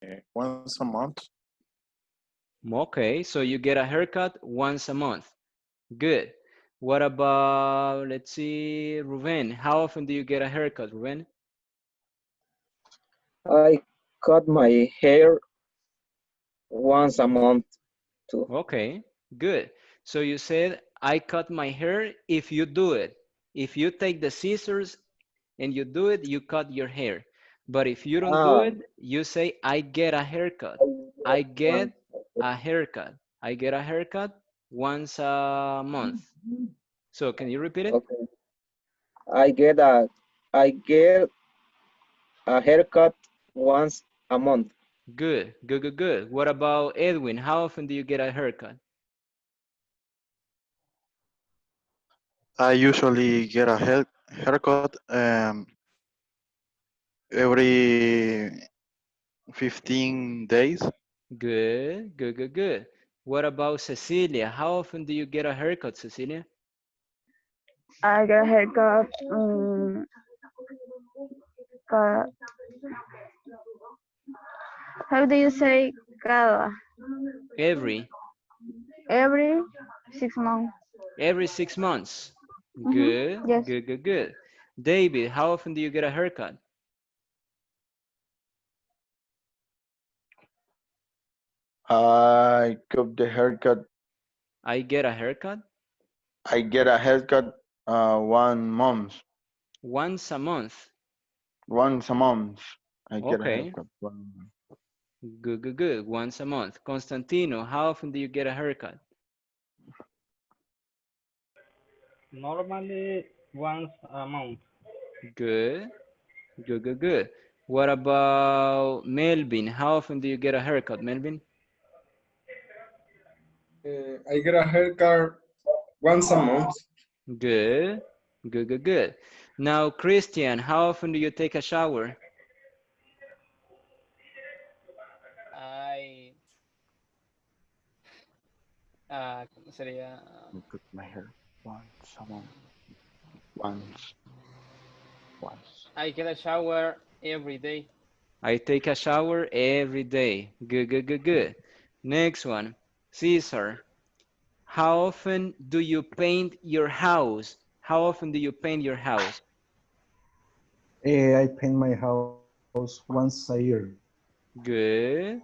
Once a month. Okay, so you get a haircut once a month. Good. What about, let's see, Ruben? How often do you get a haircut, Ruben? I cut my hair once a month too. Okay, good. So you said, I cut my hair if you do it. If you take the scissors and you do it, you cut your hair. But if you don't do Ah, it, you say, I get a haircut. I I get get once. a haircut. I get a haircut once a month. So can you repeat it? Okay. I get a I get a haircut once a month. Good, good, good, good. What about Edwin? How often do you get a haircut? I usually get a haircut every 15 days. Good, good, good, good. What about Cecilia? How often do you get a haircut, Cecilia? I get a haircut ca- how do you say cada? Every, Every 6 months. every 6 months. Good, Yes. good, good, good. David, how often do you get a haircut? I cut the haircut. I get a haircut I get a haircut 1 month. once a month. Once a month. I get a Okay, haircut 1 month. good, good, good. Once a month. Constantino, how often do you get a haircut? Normally once a month. Good, good, good, good. What about Melvin? How often do you get a haircut, Melvin? I get a haircut once a month. Good, good, good, good. Now, Christian, how often do you take a shower? I, ¿cómo sería? I cut my hair once a month. Once. Once. I get a shower every day. I take a shower every day. Good, good, good, good. Next one, Caesar. How often do you paint your house? How often do you paint your house? I paint my house once a year. Good.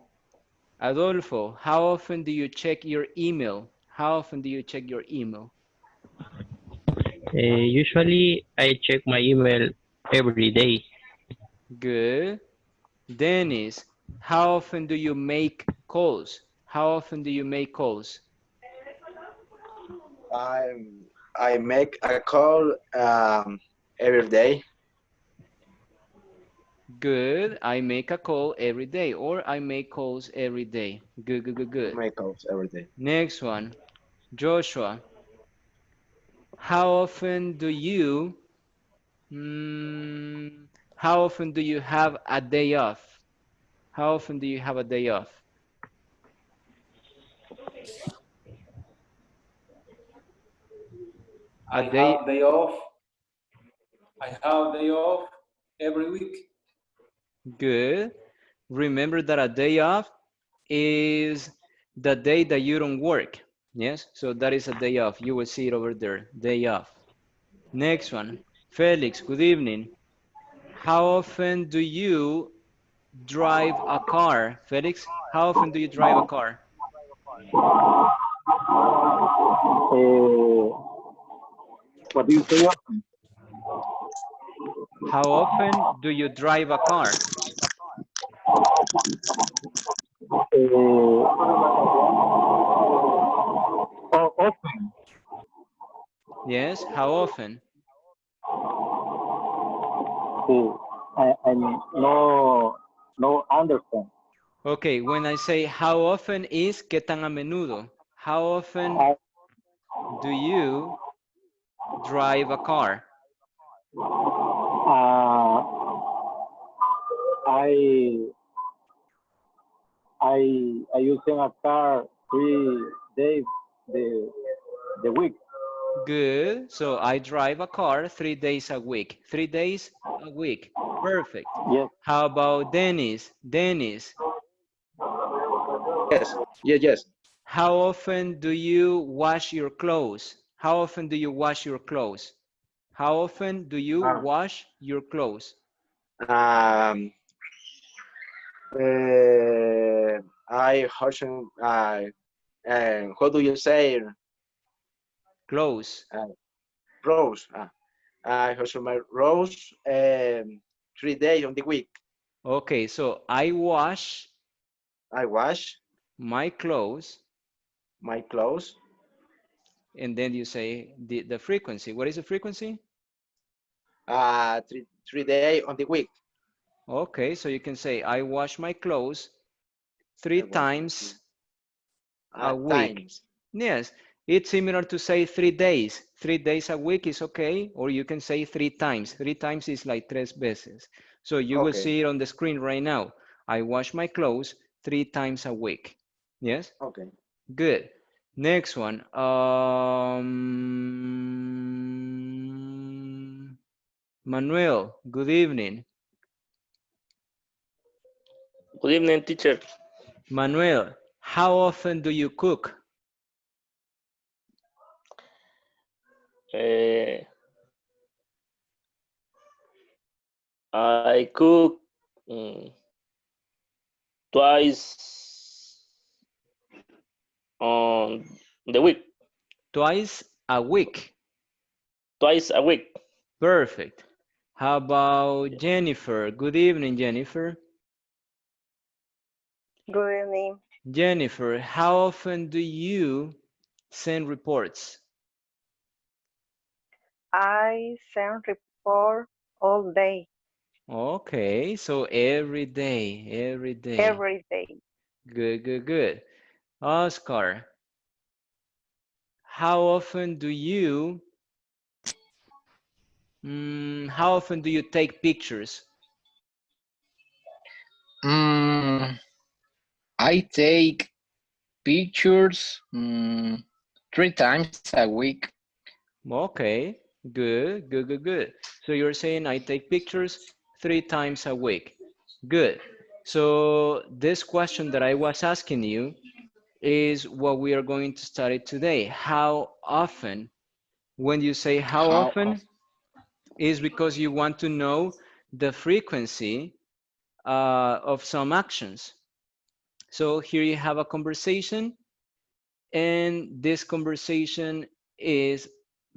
Adolfo, how often do you check your email? How often do you check your email? Usually, I check my email every day. Good. Dennis, how often do you make calls? How often do you make calls? I I make a call every day. Good. I make a call every day, or I make calls every day. Good, good, good, I good. make calls every day. Next one, Joshua. How often do you, how often do you have a day off? How often do you have a day off? A I day, have day off. I have day off every week. good. Remember that a day off is the day that you don't work. Yes, so that is a day off. You will see it over there, day off. Next one, Felix, good evening. How often do you drive a car? Felix, how often do you drive a car? What do you say? How often do you drive a car? Often. Yes, how often? I no understand. Okay, when I say how often is qué tan a menudo. How often I, do you drive a car? uh, I I using a car 3 days the week. Good. So I drive a car 3 days a week. 3 days a week. Perfect. Yes. How about Dennis? Dennis, Yes. How often do you wash your clothes? How often do you wash your clothes? How often do you wash your clothes? Um, I also, how do you say Clothes. rose? I also my rose 3 days on the week. Okay, so I wash my clothes, my clothes. and then you say the frequency. What is the frequency? 3 days on the week. Okay, so you can say I wash my clothes 3 times a week. Times. Yes, it's similar to say 3 days. 3 days a week is okay, or you can say 3 times. 3 times is like tres veces. So you will see it on the screen right now. I wash my clothes 3 times a week. Yes? Okay. Good. Next one. Manuel, good evening. Good evening, teacher. Manuel, how often do you cook? I cook twice on the week. Twice a week. Twice a week. Perfect. How about Jennifer? Good evening, Jennifer. Good evening. Jennifer, how often do you send reports? I send report all day. Okay, so every day, every day. Every day. Good, good, good. Oscar, how often do you take pictures? I take pictures 3 times a week. Okay, good, good, good, good. So you're saying I take pictures 3 times a week. Good. So this question that I was asking you is what we are going to study today. How often? When you say how often, is because you want to know the frequency of some actions. So here you have a conversation, and this conversation is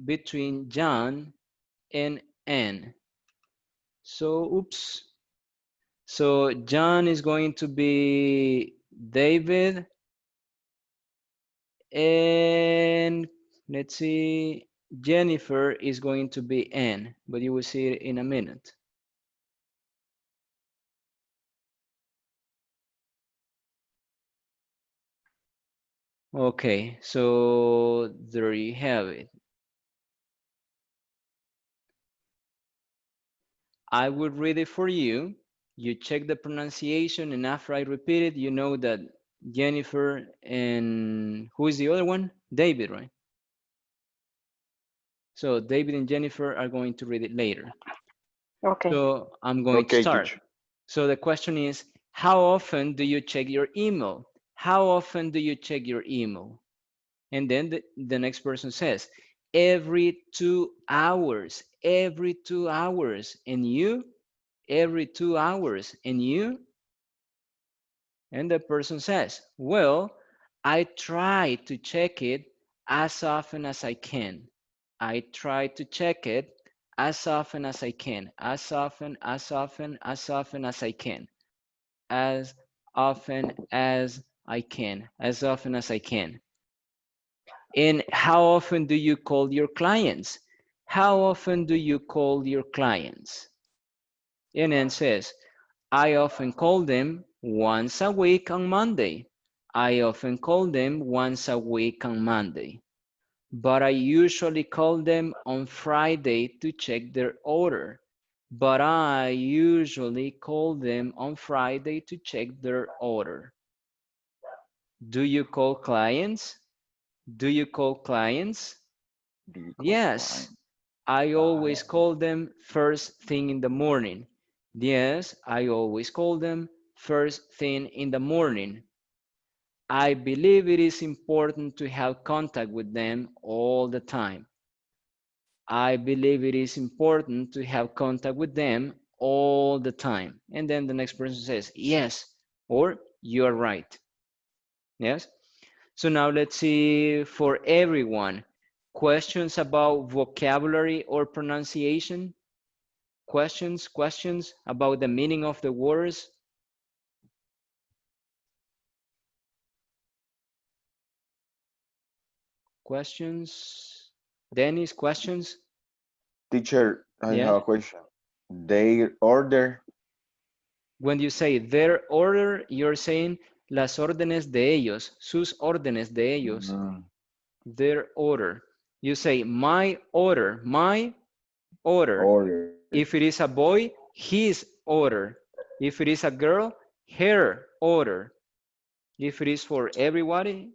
between John and Anne. So, oops. So John is going to be David, and let's see, Jennifer is going to be Anne, but you will see it in a minute. Okay, so there you have it. I will read it for you. You check the pronunciation, and after I repeat it, you know that Jennifer and who is the other one? David, right? So David and Jennifer are going to read it later. Okay. So I'm going to start. Teacher. So the question is, how often do you check your email? How often do you check your email? And then the next person says, every 2 hours, every 2 hours. And you? Every 2 hours. And you? And the person says, well, I try to check it as often as I can. I try to check it as often as I can. As often, as often, as often as I can. As often as I can. As often as I can. And how often do you call your clients? How often do you call your clients? And then says, I often call them once a week on Monday. I often call them once a week on Monday. But I usually call them on Friday to check their order. But I usually call them on Friday to check their order. Do you call clients? Do you call clients? Yes, I always call them first thing in the morning. Yes, I always call them first thing in the morning. I believe it is important to have contact with them all the time. I believe it is important to have contact with them all the time. And then the next person says, yes, or you're right. Yes? So now let's see for everyone, questions about vocabulary or pronunciation? Questions about the meaning of the words? Questions? Dennis, questions? Teacher, I Yeah. have a question. Their order. When you say their order, you're saying las órdenes de ellos, sus órdenes de ellos, their order. You say my order, Order. If it is a boy, his order. If it is a girl, her order. If it is for everybody,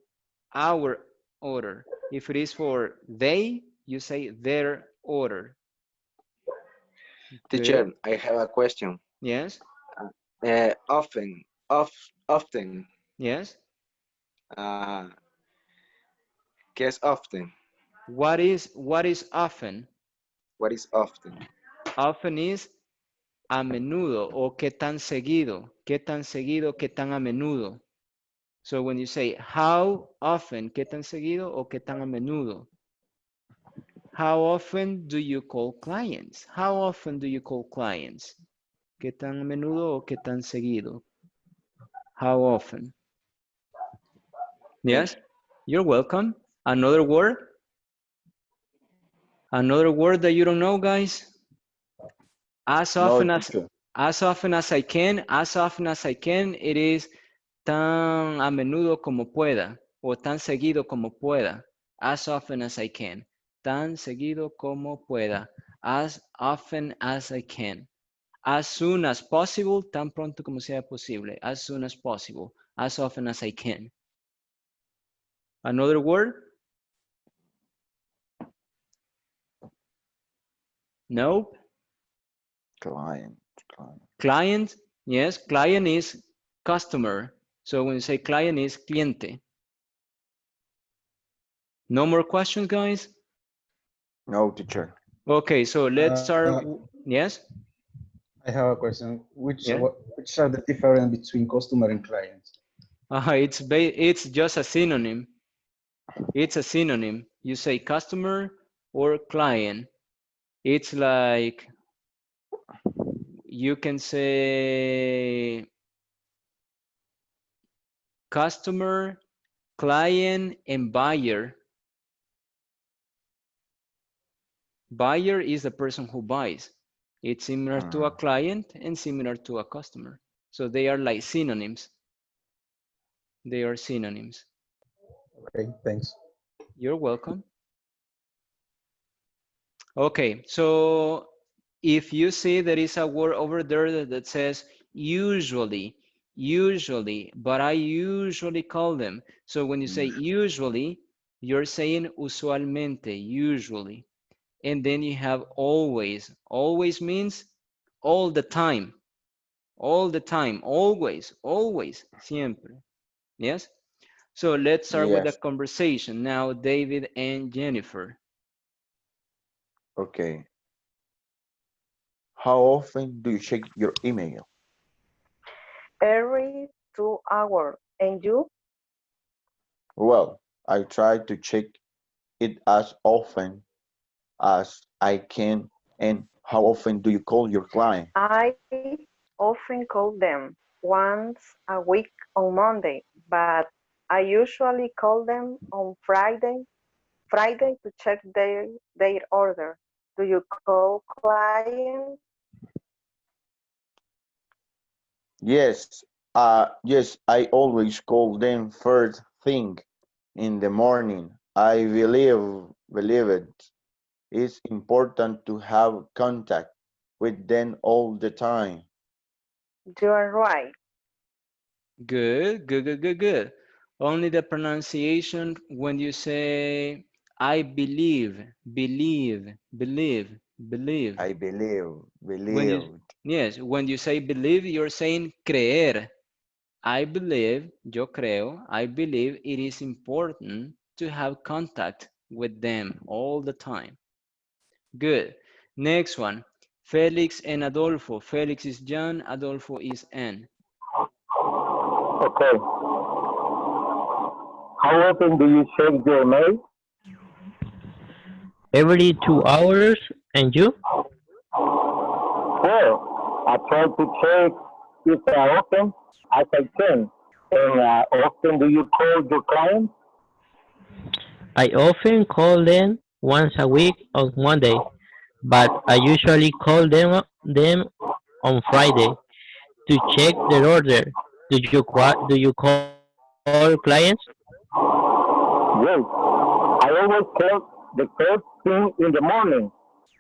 our order. If it is for they, you say their order. Teacher, Good. I have a question. Yes. Often. Yes. ¿Qué es often? What is often? What is often? Often is a menudo o qué tan seguido, qué tan a menudo. So when you say how often, qué tan seguido o qué tan a menudo. How often do you call clients? How often do you call clients? ¿Qué tan a menudo o qué tan seguido? How often? Yes, you're welcome. Another word? Another word that you don't know, guys? As often as I can, it is tan a menudo como pueda o tan seguido como pueda. As often as I can. Tan seguido como pueda. As often as I can. As soon as possible, tan pronto como sea posible. As soon as possible. As often as I can. Another word? Nope. Client. Client, yes, client is customer. So when you say client is cliente. No more questions, guys? No, teacher. Okay, so let's start. Yes? I have a question. Which Yeah. which are the difference between customer and client? It's just a synonym. It's a synonym. You say customer or client. It's like you can say customer, client, and buyer. Buyer is the person who buys. It's similar to a client and similar to a customer. So they are like synonyms. They are synonyms. Okay, thanks. You're welcome. Okay, so if you see there is a word over there that says usually, but I usually call them. So when you say usually, you're saying usualmente, usually. And then you have always. Always means all the time. All the time, always, siempre. Yes? So let's start with the Yes. conversation. Now, David and Jennifer. Okay. How often do you check your email? Every 2 hours. And you? Well, I try to check it as often as I can. And how often do you call your client? I often call them once a week on Monday, but I usually call them on Friday to check their order. Do you call clients? Yes, I always call them first thing in the morning. I believe it is important to have contact with them all the time. You are right. Good. Only the pronunciation when you say, I believe. I When you, believed. yes, when you say believe, you're saying creer. I believe, yo creo, I believe it is important to have contact with them all the time. Good. Next one. Felix and Adolfo. Felix is John, Adolfo is N. Okay. How often do you check your mail? Every 2 hours, and you? Well, I try to check it as often as I can. And often do you call your clients? I often call them once a week on Monday, but I usually call them on Friday to check their order. Do you call clients? Yes. I always call the first thing in the morning.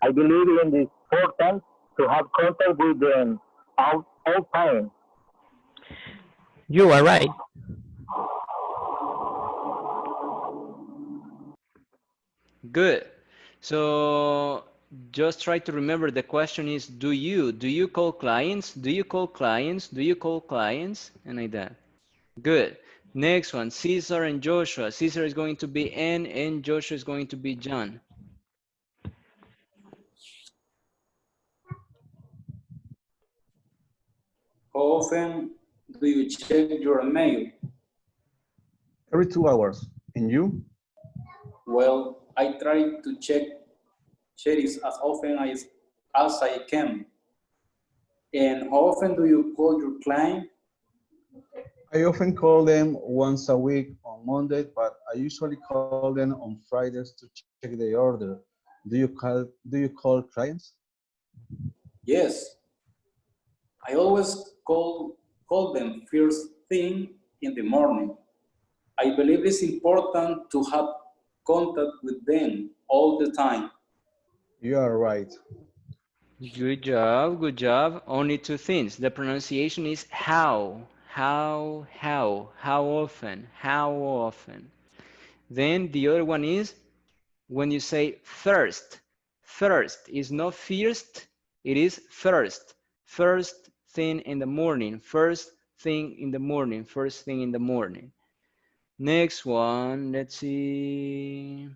I believe in the importance to have contact with them all time. You are right. Good. So just try to remember the question is do you call clients? Do you call clients? Do you call clients? And like that. Good. Next one, Caesar and Joshua. Caesar is going to be N and Joshua is going to be John. How often do you check your mail? Every 2 hours. And you? Well, I try to check it as often as I can. And how often do you call your client? I often call them once a week on Monday, but I usually call them on Fridays to check the order. Do you call clients? Yes, I always call them first thing in the morning. I believe it's important to have contact with them all the time. You are right. Good job, good job. Only two things. The pronunciation is how often, how often. Then the other one is when you say first. First is not first, it is first. First thing in the morning, first thing in the morning, first thing in the morning. Next one, let's see.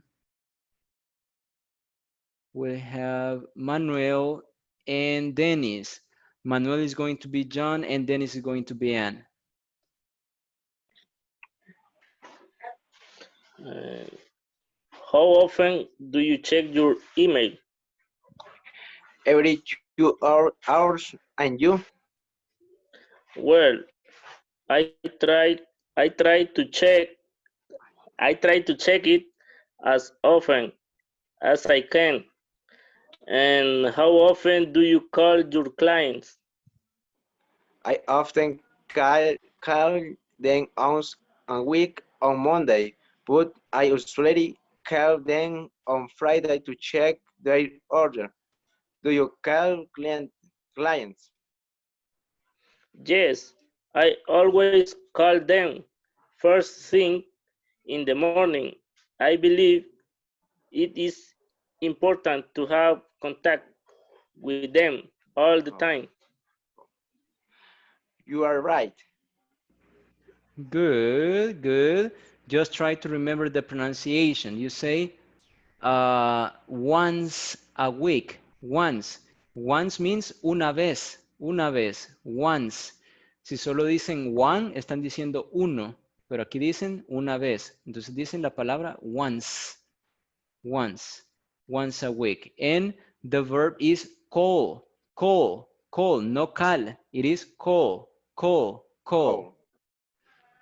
We have Manuel and Dennis. Manuel is going to be John and Dennis is going to be Anne. How often do you check your email? Every 2 hours, and you? Well, I try I try to check I try to check it as often as I can. And how often do you call your clients? I often call them once a week on Monday, but I usually call them on Friday to check their order. Do you call clients? Yes, I always call them first thing in the morning. I believe it is important to have contact with them all the time. You are right. Good, good. Just try to remember the pronunciation. You say once a week. Once. Once means una vez, once. Si solo dicen one, están diciendo uno, pero aquí dicen una vez. Entonces dicen la palabra once, once a week. And the verb is call, no call. It is call. Call.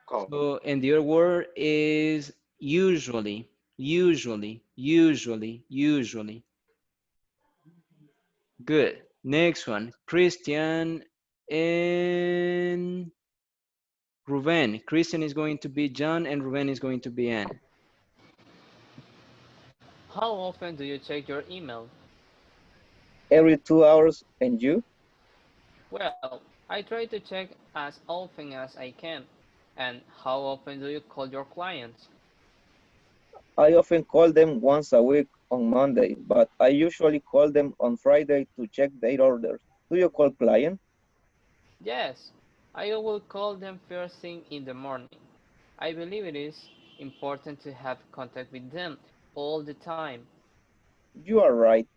So, and the other word is usually. Good. Next one, Christian and Ruben. Christian is going to be John and Ruben is going to be Anne. How often do you check your email? Every 2 hours, and you? Well, I try to check as often as I can. And how often do you call your clients? I often call them once a week on Monday, but I usually call them on Friday to check their orders. Do you call client? Yes, I will call them first thing in the morning. I believe it is important to have contact with them all the time. You are right.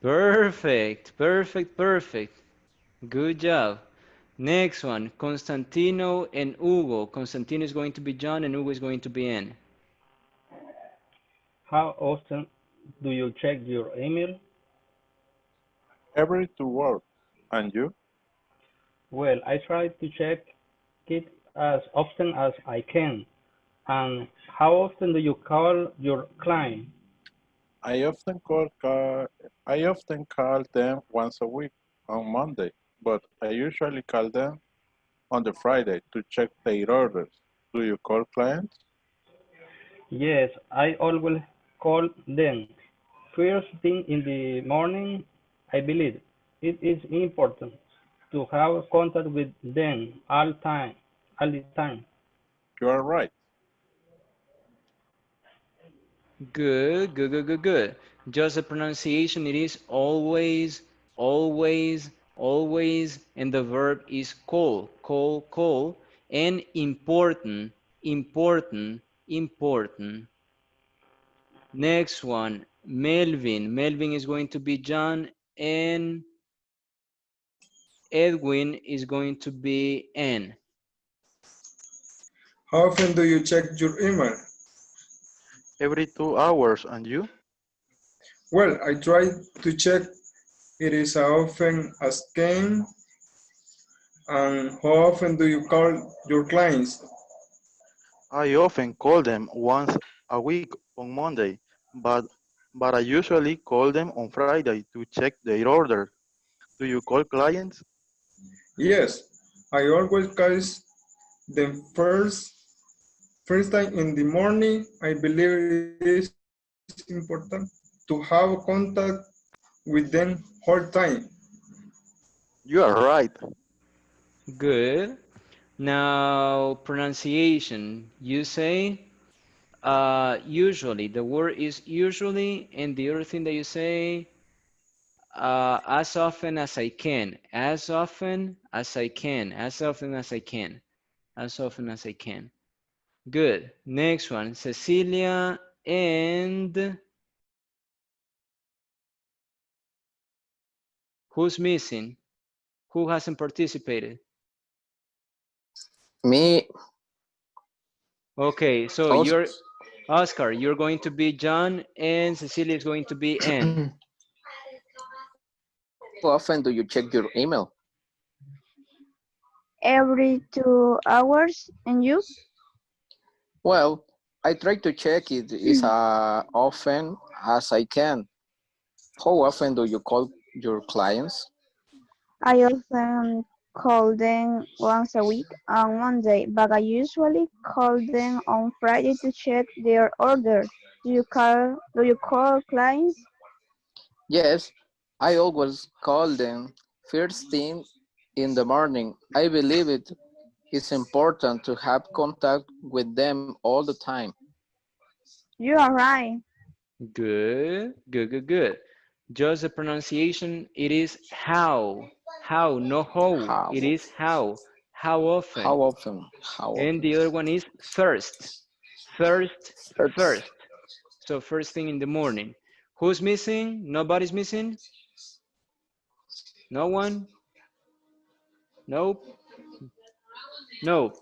Perfect, perfect, perfect. Good job. Next one, Constantino and Hugo. Constantino is going to be John and Hugo is going to be N. How often do you check your email? Every 2 hours. And you? Well, I try to check it as often as I can. And how often do you call your client? I often call them once a week on Monday, but I usually call them on the Friday to check their orders. Do you call clients? Yes, I always call them. First thing in the morning, I believe it is important to have contact with them all the time. You are right. Good, good, good, good, good. Just the pronunciation, it is always, always, always, and the verb is call, call, call, and important, important, important. Next one, Melvin. Melvin is going to be John, and Edwin is going to be N. How often do you check your email? Every 2 hours. And you? Well, I try to check it as often as can. And how often do you call your clients? I often call them once a week on Monday, but I usually call them on Friday to check their order. Do you call clients? Yes, I always call them first time in the morning. I believe it is important to have contact with them whole time. You are right. Good. Now, pronunciation. You say usually. The word is usually, and the other thing that you say, as often as I can. As often as I can. As often as I can. As often as I can. Good. Next one, Cecilia and who's missing? Who hasn't participated? Me, Okay, so also, you're Oscar, you're going to be John and Cecilia is going to be Ann. how often do you check your email? Every 2 hours. And you? Well, I try to check it as often as I can. How often do you call your clients? I often call them once a week on Monday, but I usually call them on Friday to check their order. Do you call clients? Yes, I always call them first thing in the morning. I believe it is important to have contact with them all the time. You are right. Good, good, good, good. Just the pronunciation, it is how. How, no how. How? It is how. How often. How often? How And often? the other one is first. First, First, first. So first thing in the morning. Who's missing? Nobody's missing? No one? Nope. Nope.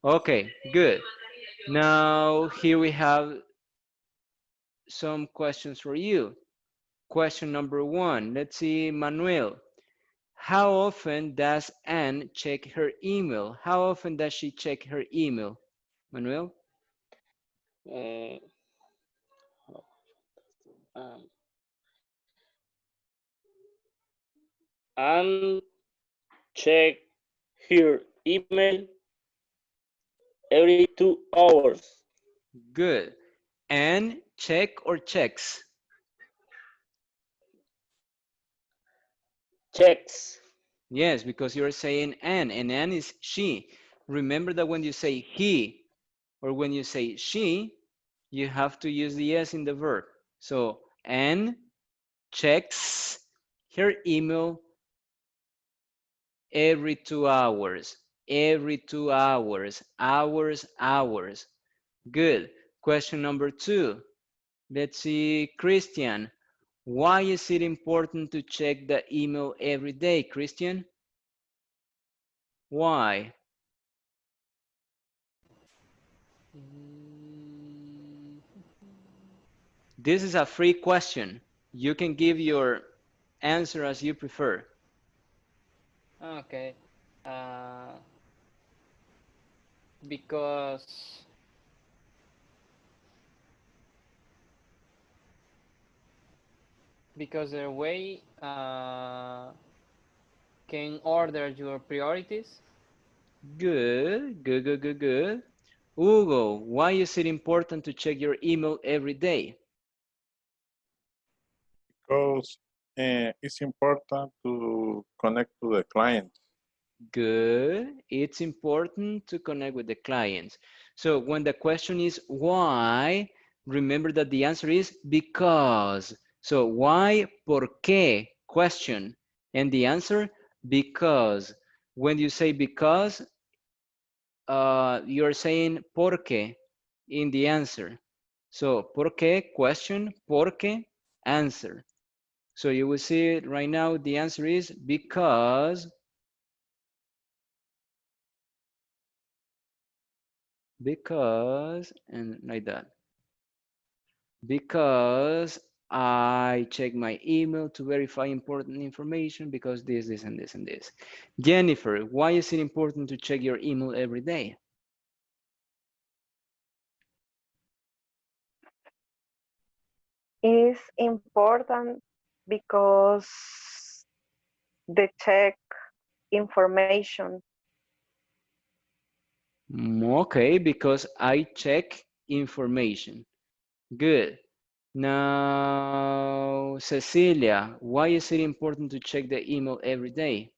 Okay, good. Now here we have some questions for you. Question number one. Let's see, Manuel. How often does Anne check her email? How often does she check her email? Manuel? Uh, um, and check her email every 2 hours. Good. Anne check or checks? Checks. Yes, because you're saying Anne, and Anne is she. Remember that when you say he or when you say she, you have to use the S in the verb. So Anne checks her email every 2 hours, every 2 hours, hours. Good. Question number 2. Let's see, Christian. Why is it important to check the email every day, Christian? Why? This is a free question. You can give your answer as you prefer. Okay. Uh, because the way can order your priorities. Good, good, good, good, good. Hugo, why is it important to check your email every day? Because it's important to connect to the client. Good. It's important to connect with the clients. So when the question is why, remember that the answer is because. So why, por qué, question. And the answer, because. When you say because, you're saying por qué in the answer. So por qué, question, por qué, answer. So you will see it right now. The answer is because and like that, because I check my email to verify important information because this and this and this. Jennifer, why is it important to check your email every day? Is important because they check information. Okay, because I check information. Good. Now, Cecilia, why is it important to check the email every day?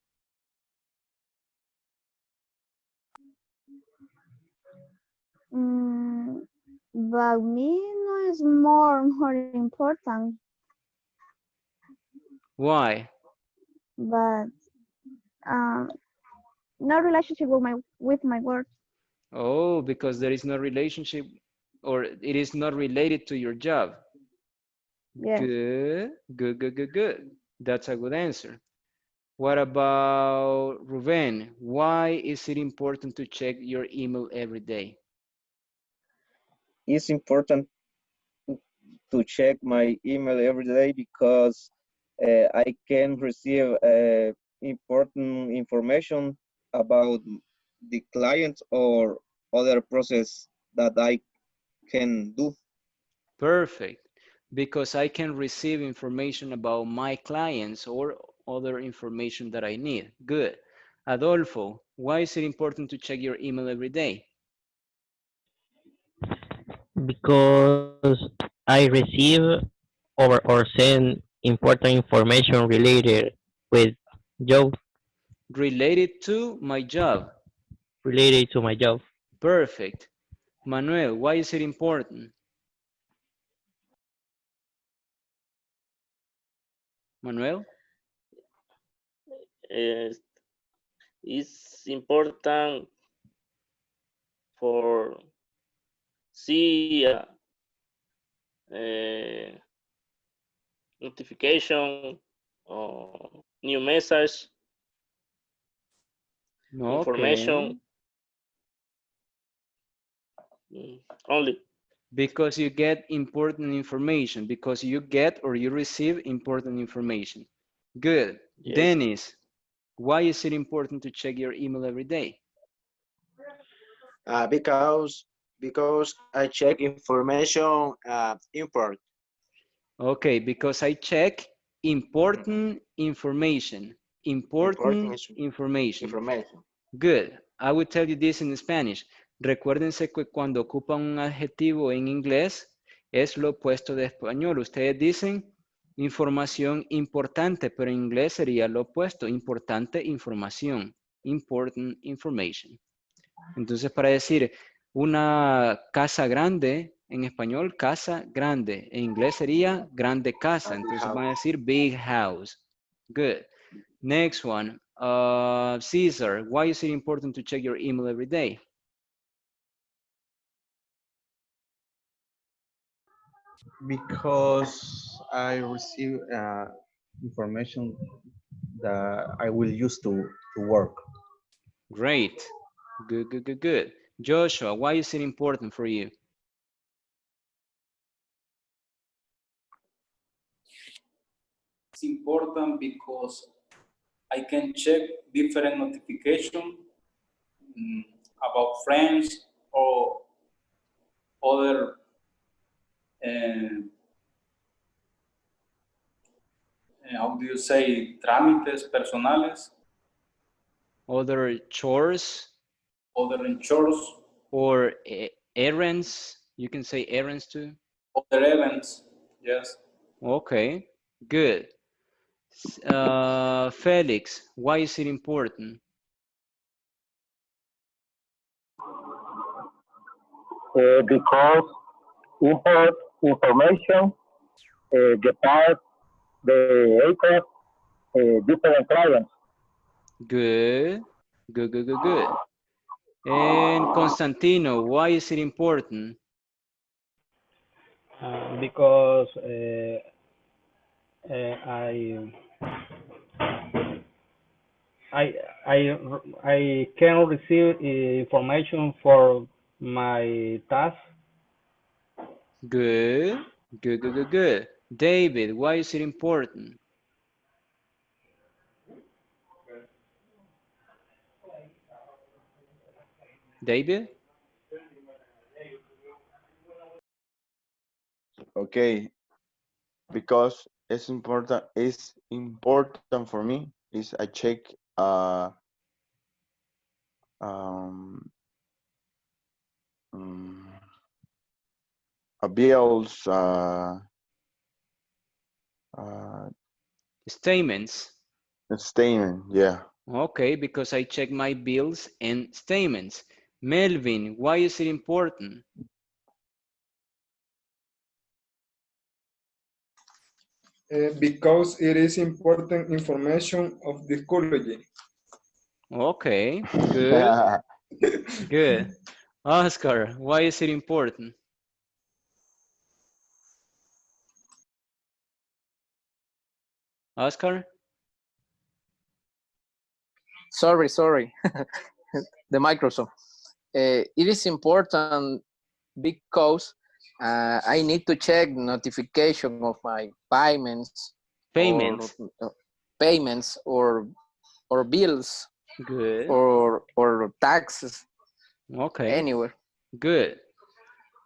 But me no is more important. Why? But um, no relationship with my work. Oh, because there is no relationship or it is not related to your job. Yes. Good, good, good, good, good. That's a good answer. What about Ruben? Why is it important to check your email every day? It's important to check my email every day because I can receive important information about the client or other process that I can do. Perfect. Because I can receive information about my clients or other information that I need. Good. Adolfo, why is it important to check your email every day? Because I receive or send important information related with job, Related to my job. related to my job. Perfect. Manuel, why is it important? Manuel? It's, it's important for see notification or new message Okay. information only. Because you get important information, because you get or you receive important information. Good. Yes. Dennis, why is it important to check your email every day? Because I check information import. Okay, because I check important information. Important Important information. information. Good. I will tell you this in Spanish. Recuérdense que cuando ocupan un adjetivo en inglés es lo opuesto de español. Ustedes dicen información importante, pero en inglés sería lo opuesto. Importante información. Important information. Entonces, para decir una casa grande, en español, casa grande. En inglés sería grande casa. Entonces van a decir big house. Good. Next one. Caesar, why is it important to check your email every day? Because I receive information that I will use to work. Great. Good, good, good, good. Joshua, why is it important for you? It's important because I can check different notifications about friends or other how do you say, trámites personales, Other chores other chores, or errands? You can say errands too. other events, yes. Okay, good. Felix, why is it important? Because import information, the part, the acres, different clients. Good, good, good, good, good. And Constantino, why is it important? Because I I can receive information for my task. Good, good, good, good, good. David, why is it important? David? Okay, because it's important for me is I check um, mm, bills uh, Statements. statement, yeah. Okay, because I check my bills and statements. Melvin, why is it important? Because it is important information of the ecology. Okay, good, good. Oscar, why is it important? Oscar? Sorry, the Microsoft. It is important because I need to check notification of my Payments. payments or bills Good. or taxes Okay, anywhere. good.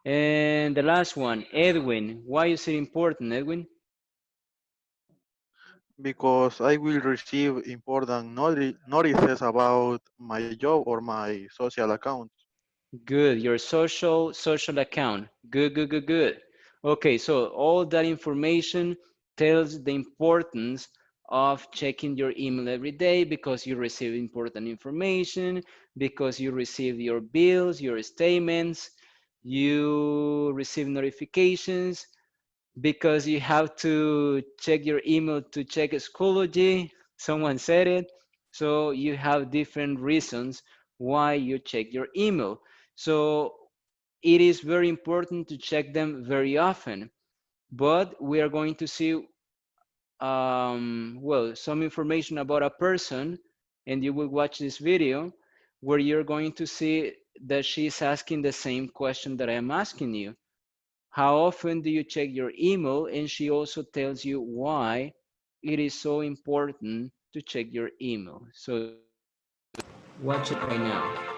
And the last one, Edwin, why is it important, Edwin? Because I will receive important notices about my job or my social account. Good, your social account. Good, good, good, good. Okay, so all that information tells the importance of checking your email every day because you receive important information, because you receive your bills, your statements, you receive notifications, because you have to check your email to check Schoology. Someone said it. So you have different reasons why you check your email. So it is very important to check them very often. But we are going to see, well, some information about a person, and you will watch this video where you're going to see that she's asking the same question that I'm asking you. How often do you check your email? And she also tells you why it is so important to check your email. So watch it right now.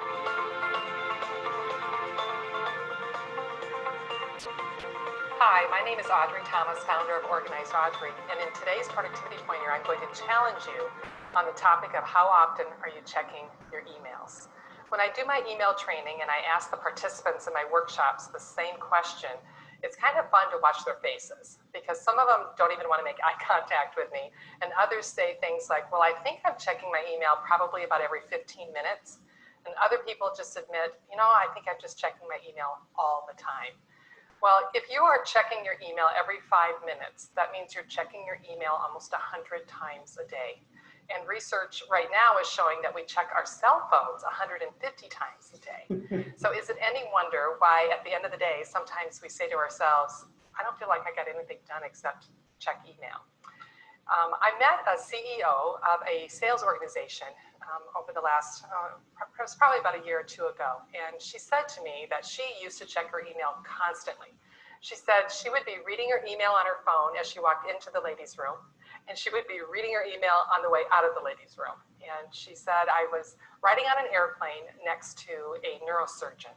Hi, my name is Audrey Thomas, founder of Organize Audrey, and in today's productivity pointer, I'm going to challenge you on the topic of how often are you checking your emails. When I do my email training and I ask the participants in my workshops the same question, it's kind of fun to watch their faces because some of them don't even want to make eye contact with me, and others say things like, well, I think I'm checking my email probably about every 15 minutes, and other people just admit, you know, I think I'm just checking my email all the time. Well, if you are checking your email every 5 minutes, that means you're checking your email almost 100 times a day. And research right now is showing that we check our cell phones 150 times a day. So is it any wonder why at the end of the day, sometimes we say to ourselves, I don't feel like I got anything done except check email. I met a CEO of a sales organization over the last, it was probably about a year or two ago, and she said to me that she used to check her email constantly. She said she would be reading her email on her phone as she walked into the ladies' room, and she would be reading her email on the way out of the ladies' room. And she said, I was riding on an airplane next to a neurosurgeon,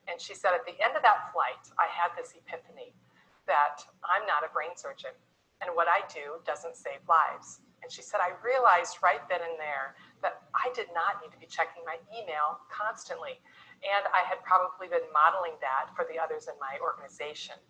and she said at the end of that flight, I had this epiphany that I'm not a brain surgeon, and what I do doesn't save lives. And she said, I realized right then and there that I did not need to be checking my email constantly. And I had probably been modeling that for the others in my organization.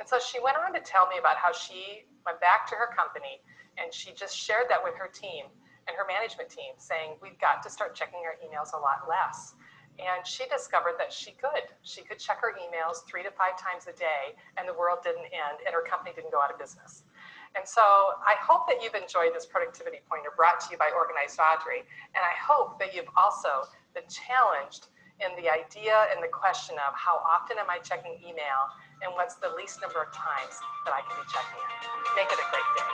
And so she went on to tell me about how she went back to her company and she just shared that with her team and her management team, saying, we've got to start checking our emails a lot less. And she discovered that she could. She could check her emails 3 to 5 times a day and the world didn't end and her company didn't go out of business. And so I hope that you've enjoyed this productivity pointer brought to you by Organized Audrey. And I hope that you've also been challenged in the idea and the question of how often am I checking email and what's the least number of times that I can be checking it. Make it a great day.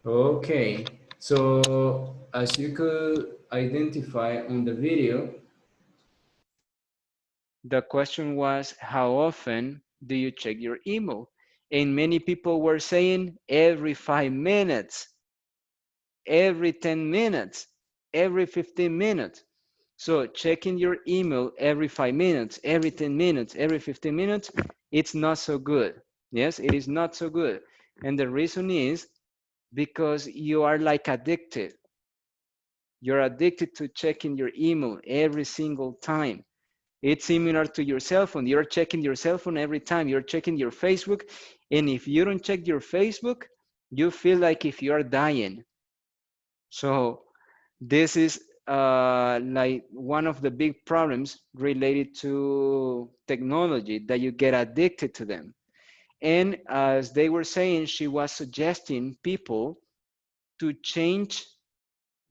Okay, so as you could identify on the video, the question was, how often do you check your email? And many people were saying every 5 minutes, every 10 minutes, every 15 minutes. So checking your email every 5 minutes, every 10 minutes, every 15 minutes, it's not so good. Yes, it is not so good. And the reason is because you are like addicted. You're addicted to checking your email every single time. It's similar to your cell phone. You're checking your cell phone every time. You're checking your Facebook. And if you don't check your Facebook, you feel like if you are dying. So this is like one of the big problems related to technology, that you get addicted to them. And as they were saying, she was suggesting people to change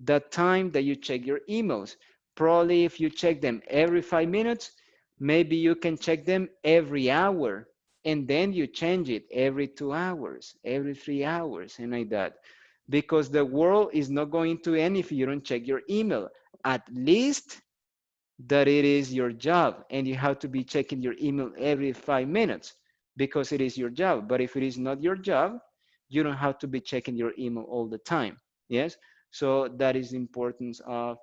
the time that you check your emails. Probably if you check them every 5 minutes, maybe you can check them every hour, and then you change it every 2 hours, every 3 hours, and like that. Because the world is not going to end if you don't check your email. At least that it is your job, and you have to be checking your email every 5 minutes because it is your job. But if it is not your job, you don't have to be checking your email all the time. Yes, so that is the importance of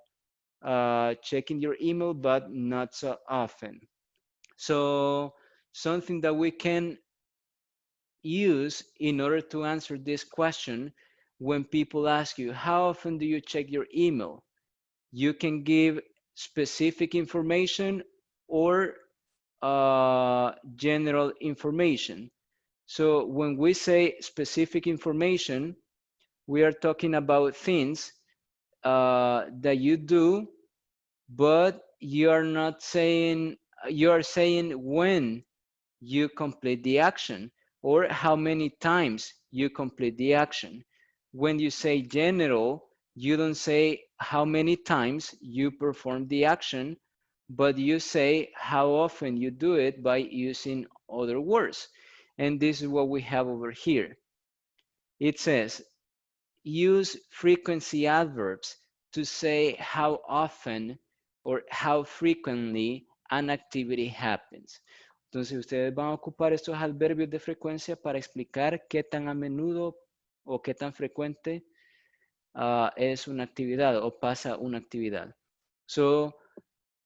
checking your email, but not so often. So something that we can use in order to answer this question, when people ask you, how often do you check your email? You can give specific information or general information. So when we say specific information, we are talking about things that you do, but you are not saying, you are saying when you complete the action or how many times you complete the action. When you say general, you don't say how many times you perform the action, but you say how often you do it by using other words. And this is what we have over here. It says, use frequency adverbs to say how often or how frequently an activity happens. Entonces ustedes van a ocupar estos adverbios de frecuencia para explicar qué tan a menudo o qué tan frecuente es una actividad o pasa una actividad. So,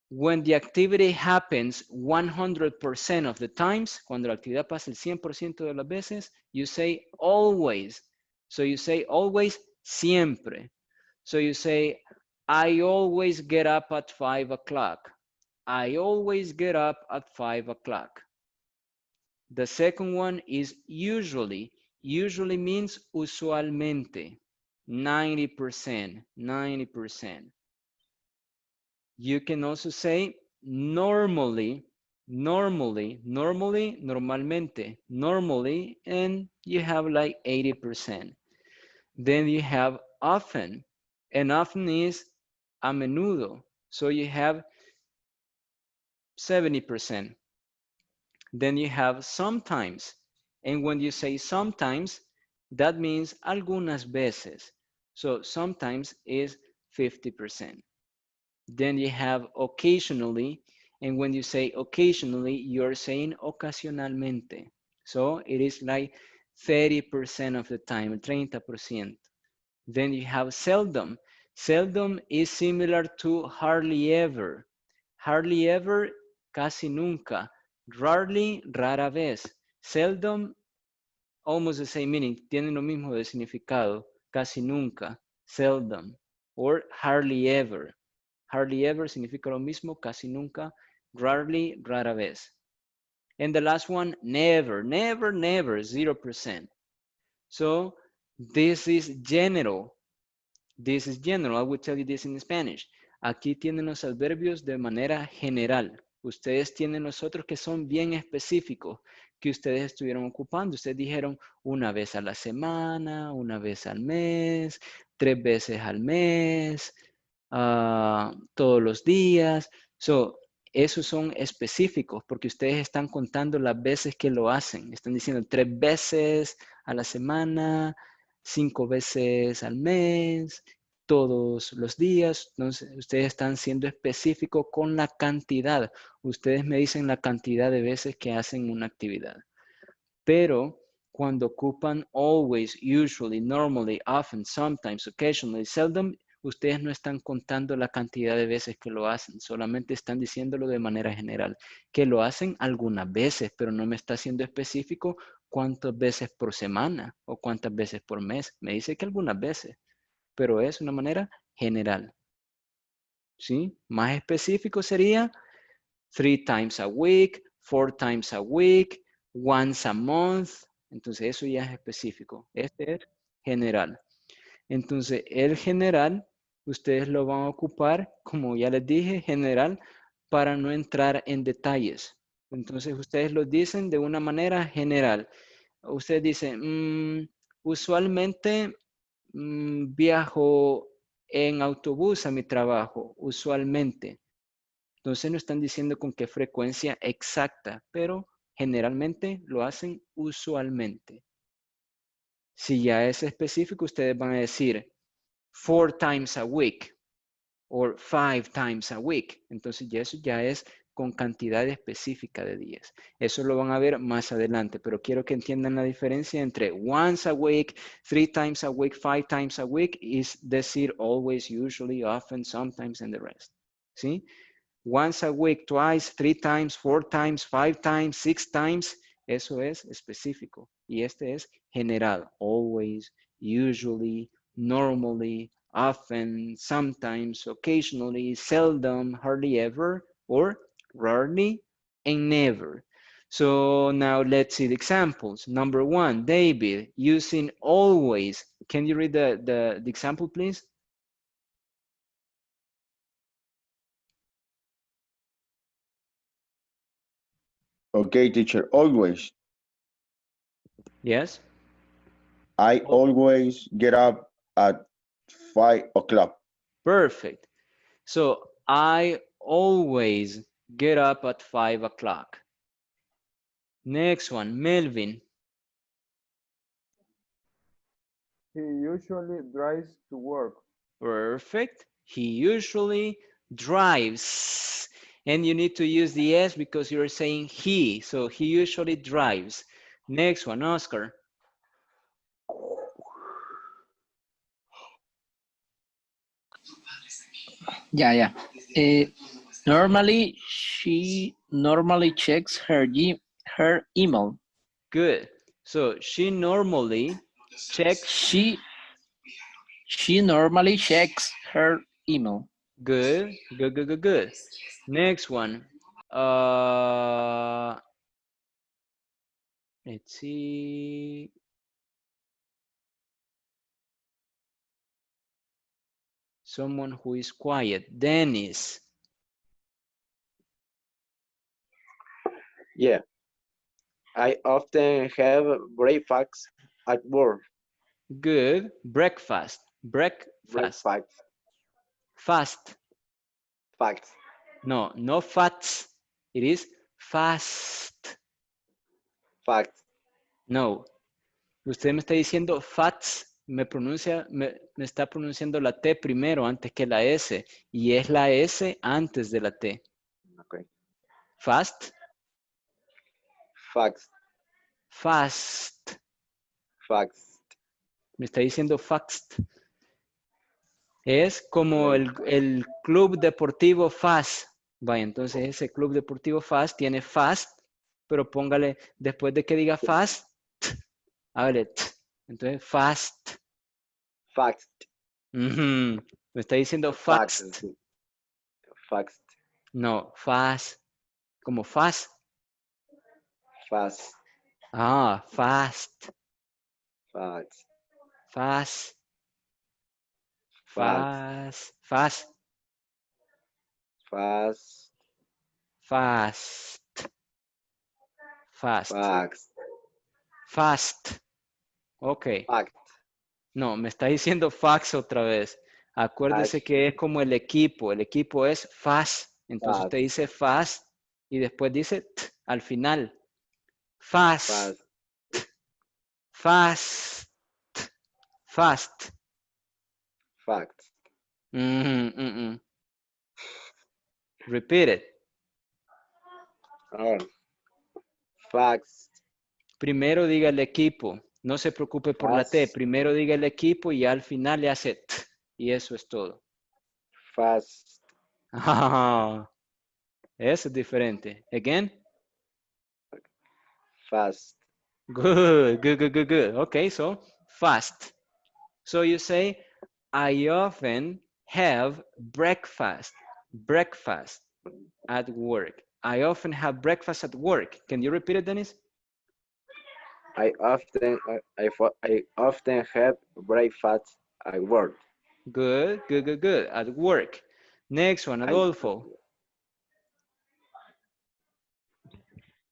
when the activity happens 100% of the times, cuando la actividad pasa el 100% de las veces, you say always. So you say always, siempre. So you say, I always get up at 5 o'clock. I always get up at 5 o'clock. The second one is usually. Usually means usualmente. 90%, 90%. You can also say normally. Normally, normalmente, normally, and you have like 80%. Then you have often, and often is a menudo. So you have 70%. Then you have sometimes. And when you say sometimes, that means algunas veces. So sometimes is 50%. Then you have occasionally. And when you say occasionally, you're saying ocasionalmente. So it is like 30% of the time, 30%. Then you have seldom. Seldom is similar to hardly ever. Hardly ever, casi nunca. Rarely, rara vez. Seldom, almost the same meaning. Tienen lo mismo de significado. Casi nunca. Seldom. Or hardly ever. Hardly ever significa lo mismo. Casi nunca. Rarely, rara vez. And the last one, never. Never, never. 0%. So this is general. This is general. I will tell you this in Spanish. Aquí tienen los adverbios de manera general. Ustedes tienen los otros que son bien específicos, que ustedes estuvieron ocupando. Ustedes dijeron una vez a la semana, una vez al mes, 3 veces al mes, todos los días. So, esos son específicos porque ustedes están contando las veces que lo hacen. Están diciendo 3 veces a la semana, 5 veces al mes, todos los días. Entonces, ustedes están siendo específicos con la cantidad. Ustedes me dicen la cantidad de veces que hacen una actividad. Pero cuando ocupan always, usually, normally, often, sometimes, occasionally, seldom, ustedes no están contando la cantidad de veces que lo hacen, solamente están diciéndolo de manera general, que lo hacen algunas veces, pero no me está siendo específico cuántas veces por semana o cuántas veces por mes. Me dice que algunas veces, pero es una manera general. ¿Sí? Más específico sería 3 times a week, 4 times a week, once a month. Entonces eso ya es específico. Este es general. Entonces el general, ustedes lo van a ocupar, como ya les dije, general, para no entrar en detalles. Entonces ustedes lo dicen de una manera general. Ustedes dicen, usualmente viajo en autobús a mi trabajo, usualmente. Entonces no están diciendo con qué frecuencia exacta, pero generalmente lo hacen usualmente. Si ya es específico, ustedes van a decir 4 times a week o 5 times a week. Entonces ya eso ya es con cantidad específica de días. Eso lo van a ver más adelante, pero quiero que entiendan la diferencia entre once a week, 3 times a week, 5 times a week, es decir, always, usually, often, sometimes, and the rest. ¿Sí? Once a week, twice, 3 times, 4 times, 5 times, 6 times, eso es específico. Y este es general, always, usually, normally, often, sometimes, occasionally, seldom, hardly ever, or rarely, and never. So now let's see the examples. Number 1, David, using always. Can you read the example, please? Okay, teacher, always. Yes. I always get up at 5 o'clock. Perfect. So I always get up at 5 o'clock. Next one, Melvin. He usually drives to work. Perfect. He usually drives. And you need to use the S because you're saying he. So he usually drives. Next one, Oscar. Yeah. Normally, she normally checks her email. Good. So she normally checks. She normally checks her email. Good. Good. Next one. Let's see. Someone who is quiet. Dennis. Yeah, I often have breakfast at work. Good. Breakfast. Breakfast. Breakfast, Fast. facts, No, no fats. It is fast. facts, No. Usted me está diciendo fats, me está pronunciando la T primero antes que la S. Y es la S antes de la T. okay, Fast. facts, Fast. facts, Me está diciendo fast. Es como okay, el club deportivo FAS. Vaya, entonces ese club deportivo FAS tiene fast, pero póngale, después de que diga fast, hágale t. Entonces fast. facts, Ujú. Me está diciendo facts, fast. facts, No, fast. Como fast. fast, Ah, fast. facts, Fast. facts, Fast. Fast. fast, Fast. Fast. facts, Fast. Ok. facts, No, me está diciendo fax otra vez. Acuérdese facts, que es como el equipo. El equipo es fast. Entonces usted facts, dice fast y después dice t al final. Fast. facts, Fast. Fast. facts. Repeat it. Oh, facts, Primero diga el equipo. No se preocupe por la T. fast, Primero diga el equipo y al final le hace t. Y eso es todo. fast, Ah, eso es diferente. Again. fast, Good, good, good, good, good. Okay, so fast. So you say, I often have breakfast at work. I often have breakfast at work. Can you repeat it, Dennis? I often have breakfast at work. Good, good, good, good. At work. Next one, I Adolfo.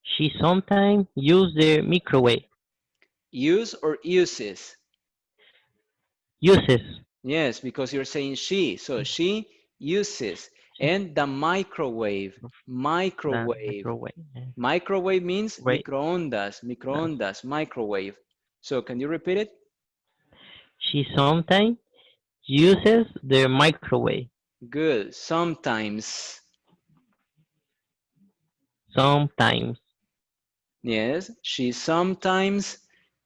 She sometimes uses the microwave. Use or uses? Uses Yes, because you're saying she. So she uses. And the microwave. the Microwave. microwave. Microwave means Wait, microondas, no. microondas, microwave. So can you repeat it? She sometimes uses the microwave. Good. Sometimes. Sometimes. Yes. She sometimes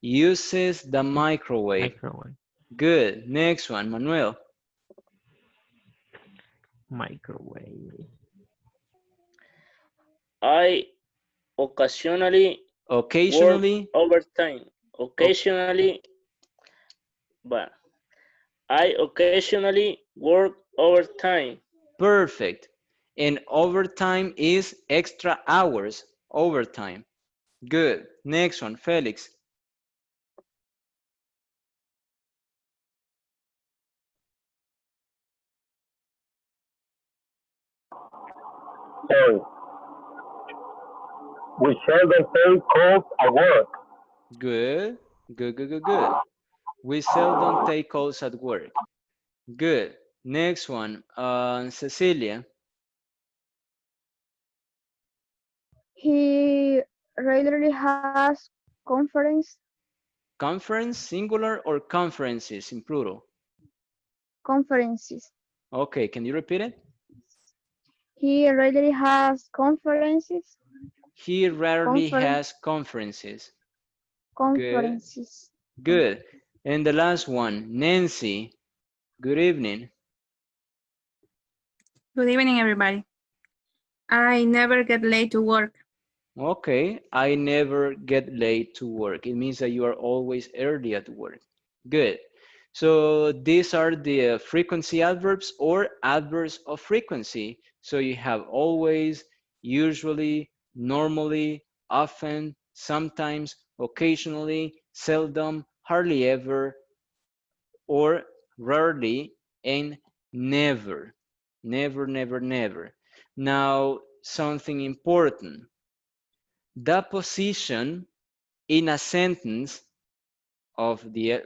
uses the microwave. Microwave. Good. Next one, Manuel. Microwave. I occasionally work Occasionally. overtime. o- Occasionally, but I occasionally work overtime. Perfect. And overtime is extra hours. Overtime. Good. Next one, Felix. So we seldom take calls at work. Good. Good, good, good, good. We seldom take calls at work. Good. Next one, Cecilia. He regularly has conference Conference, singular or conferences in plural? conferences. Okay, can you repeat it? He regularly has conferences. He rarely Conference has conferences. Good, conferences. good. And the last one, Nancy. Good evening. Good evening, everybody. I never get late to work. Okay, I never get late to work. It means that you are always early at work. Good. So these are the frequency adverbs or adverbs of frequency. So you have always, usually, normally, often, sometimes, occasionally, seldom, hardly ever, or rarely, and never. Never, never, never. Now, something important. the position in a sentence of the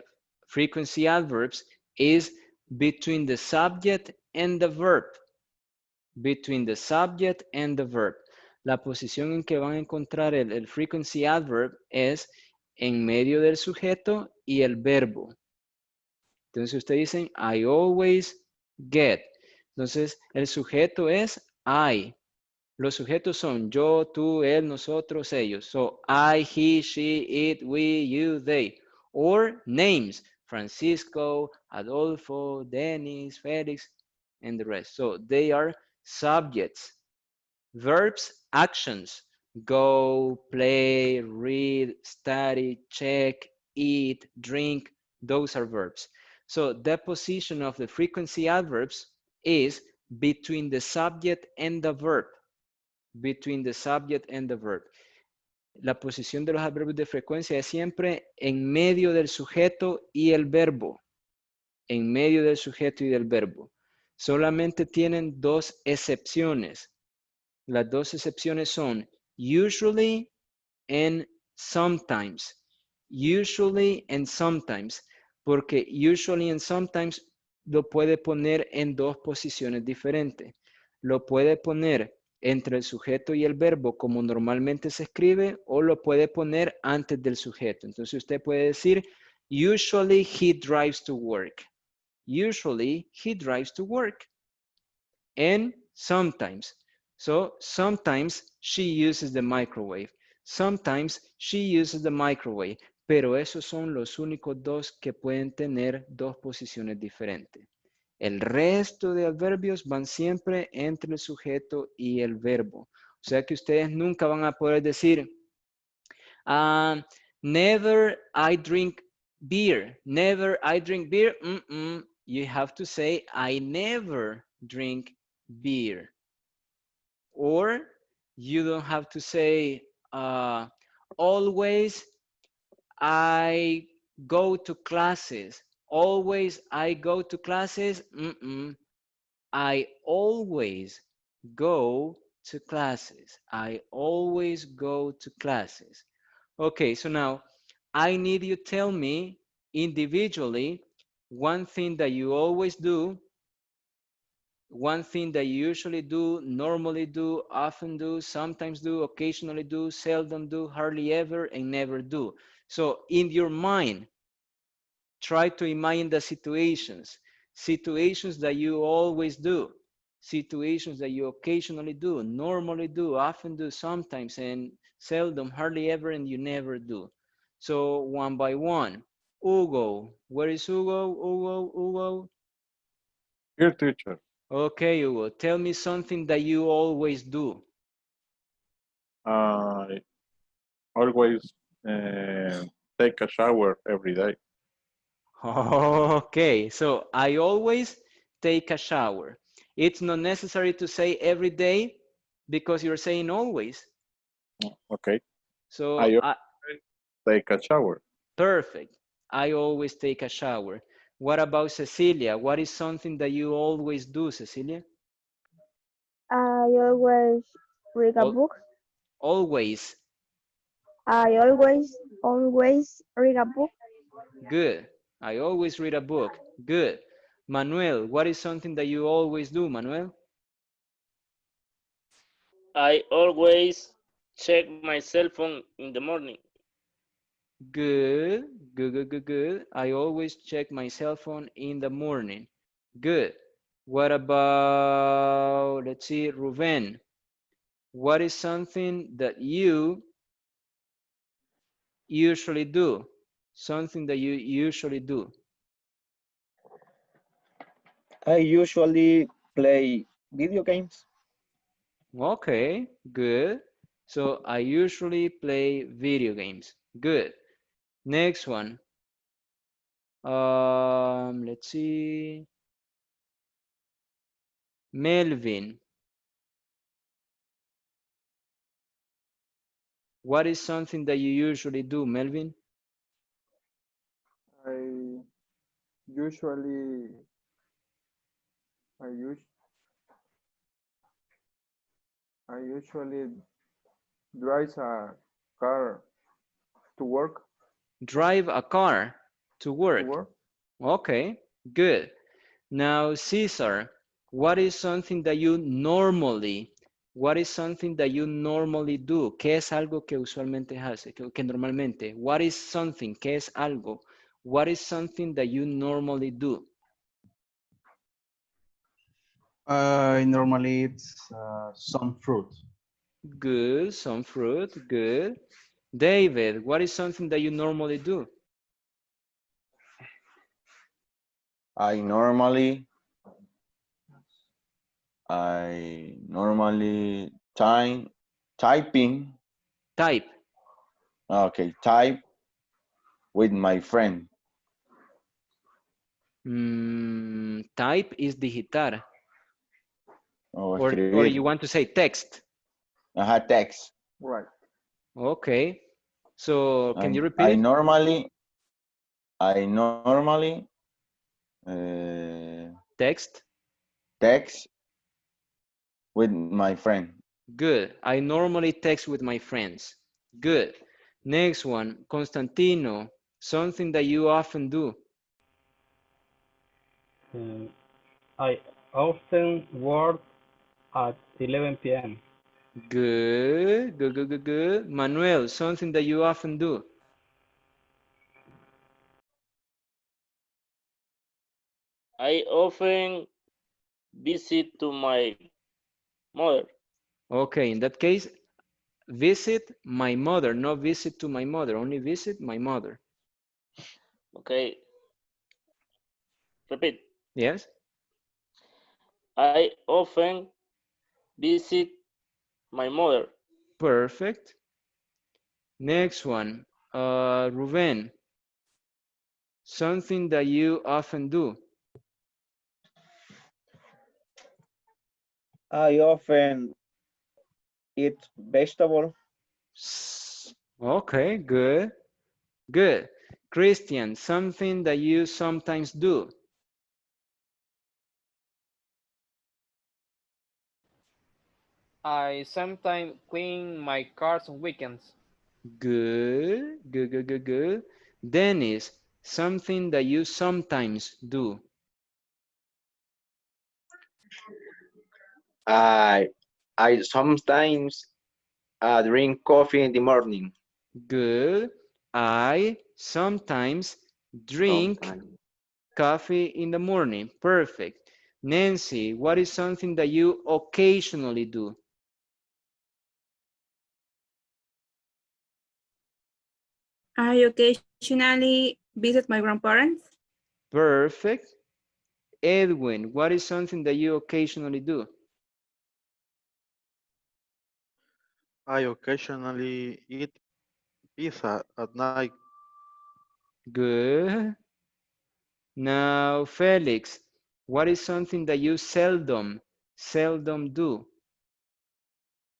frequency adverbs is between the subject and the verb. Between the subject and the verb. La posición en que van a encontrar el frequency adverb es en medio del sujeto y el verbo. Entonces ustedes dicen, I always get. Entonces el sujeto es I. Los sujetos son yo, tú, él, nosotros, ellos. So I, he, she, it, we, you, they. Or names, Francisco, Adolfo, Dennis, Felix, and the rest. So they are subjects. Verbs, actions. Go, play, read, study, check, eat, drink. Those are verbs. So the position of the frequency adverbs is between the subject and the verb. Between the subject and the verb. La posición de los adverbios de frecuencia es siempre en medio del sujeto y el verbo. En medio del sujeto y del verbo. Solamente tienen dos excepciones. Las dos excepciones son usually and sometimes. Usually and sometimes. Porque usually and sometimes lo puede poner en dos posiciones diferentes. Lo puede poner entre el sujeto y el verbo como normalmente se escribe o lo puede poner antes del sujeto. Entonces usted puede decir, usually he drives to work. Usually he drives to work. And sometimes. So sometimes she uses the microwave. Sometimes she uses the microwave. Pero esos son los únicos dos que pueden tener dos posiciones diferentes. El resto de adverbios van siempre entre el sujeto y el verbo. O sea que ustedes nunca van a poder decir, never I drink beer. Never I drink beer. You have to say, I never drink beer. Or you don't have to say, always I go to classes. Always I go to classes. I always go to classes. I always go to classes. Okay, so now I need you to tell me individually one thing that you always do, one thing that you usually do, normally do, often do, sometimes do, occasionally do, seldom do, hardly ever, and never do. So in your mind, try to imagine the situations that you always do, situations that you occasionally do, normally do, often do, sometimes, and seldom, hardly ever, and you never do. So one by one. Hugo, where is Hugo? Hugo? Here, teacher. Okay, Hugo, tell me something that you always do. I always take a shower every day. Okay, so I always take a shower. It's not necessary to say every day because you're saying always. Okay. So I always take a shower. Perfect. I always take a shower. What about Cecilia? What is something that you always do, Cecilia? I always read a book. Always. I always read a book. Good. I always read a book. Good. Manuel, what is something that you always do, Manuel? I always check my cell phone in the morning. Good. Good. I always check my cell phone in the morning. Good. What about, let's see, Ruben? What is something that you usually do? Something that you usually do. I usually play video games. Okay, good. So I usually play video games. Good. Next one. Let's see. Melvin. What is something that you usually do, Melvin? I usually I us I usually drives a car to work. Drive a car to To work. work. Okay, good. Now, Caesar, what is something that you normally, what is something that you normally do? ¿Qué es algo que usualmente hace? Que normalmente. What is something? ¿Qué es algo? What is something that you normally do? I normally eat some fruit. Good, some fruit, good. David, what is something that you normally do? I normally typing. Type. Okay, type with my friend. Type is digitar. O Or you escribir. want to say text. Ajá, text. Right. Okay. So can you repeat I it? normally Text. text with my friend. Good. I normally text with my friends. Good. Next one, Constantino. Something that you often do. I often work at 11 p.m. Good. Good, good, good, good. Manuel, something that you often do. I often visit to my mother. Okay, in that case, visit my mother, not visit to my mother, only visit my mother. Okay, repeat. Yes? I often visit my mother. Perfect. Next one, Ruben. Something that you often do. I often eat vegetable. Okay, good. Good. Christian, something that you sometimes do. I sometimes clean my cars on weekends. Good, good, good, good, good. Dennis, something that you sometimes do. I I sometimes drink coffee in the morning. Good. I sometimes drink Sometimes. coffee in the morning. Perfect. Nancy, what is something that you occasionally do? I occasionally visit my grandparents. Perfect. Edwin, what is something that you occasionally do? I occasionally eat pizza at night. Good. Now, Felix, what is something that you seldom do?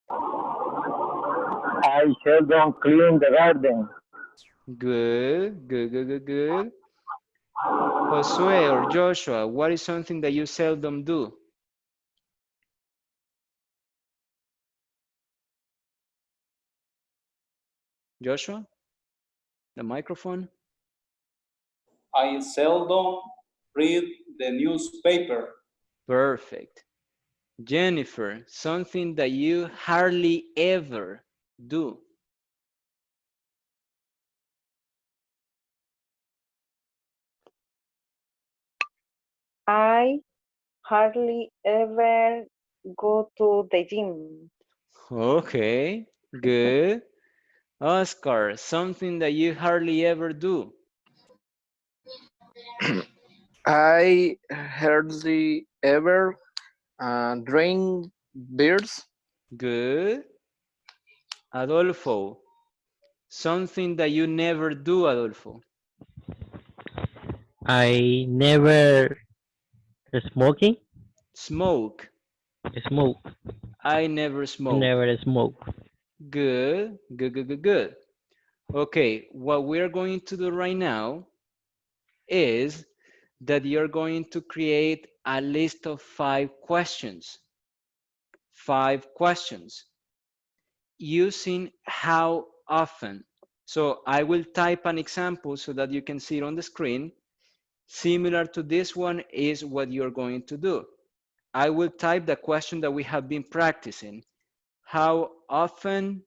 I seldom clean the garden. Good, good, good, good, good. Josue or Joshua, what is something that you seldom do? Joshua, the microphone. I seldom read the newspaper. Perfect. Jennifer, something that you hardly ever do. I hardly ever go to the gym. Okay, good. Oscar, something that you hardly ever do. I hardly ever drink beers. Good. Adolfo, something that you never do, Adolfo. I never smoking. Smoke. Smoke. I never smoke. Never smoke. Good, good, good, good, good. Okay, what we're going to do right now is that you're going to create a list of 5 questions. 5 questions. using how often. So I will type an example so that you can see it on the screen. Similar to this one is what you're going to do. I will type the question that we have been practicing. How often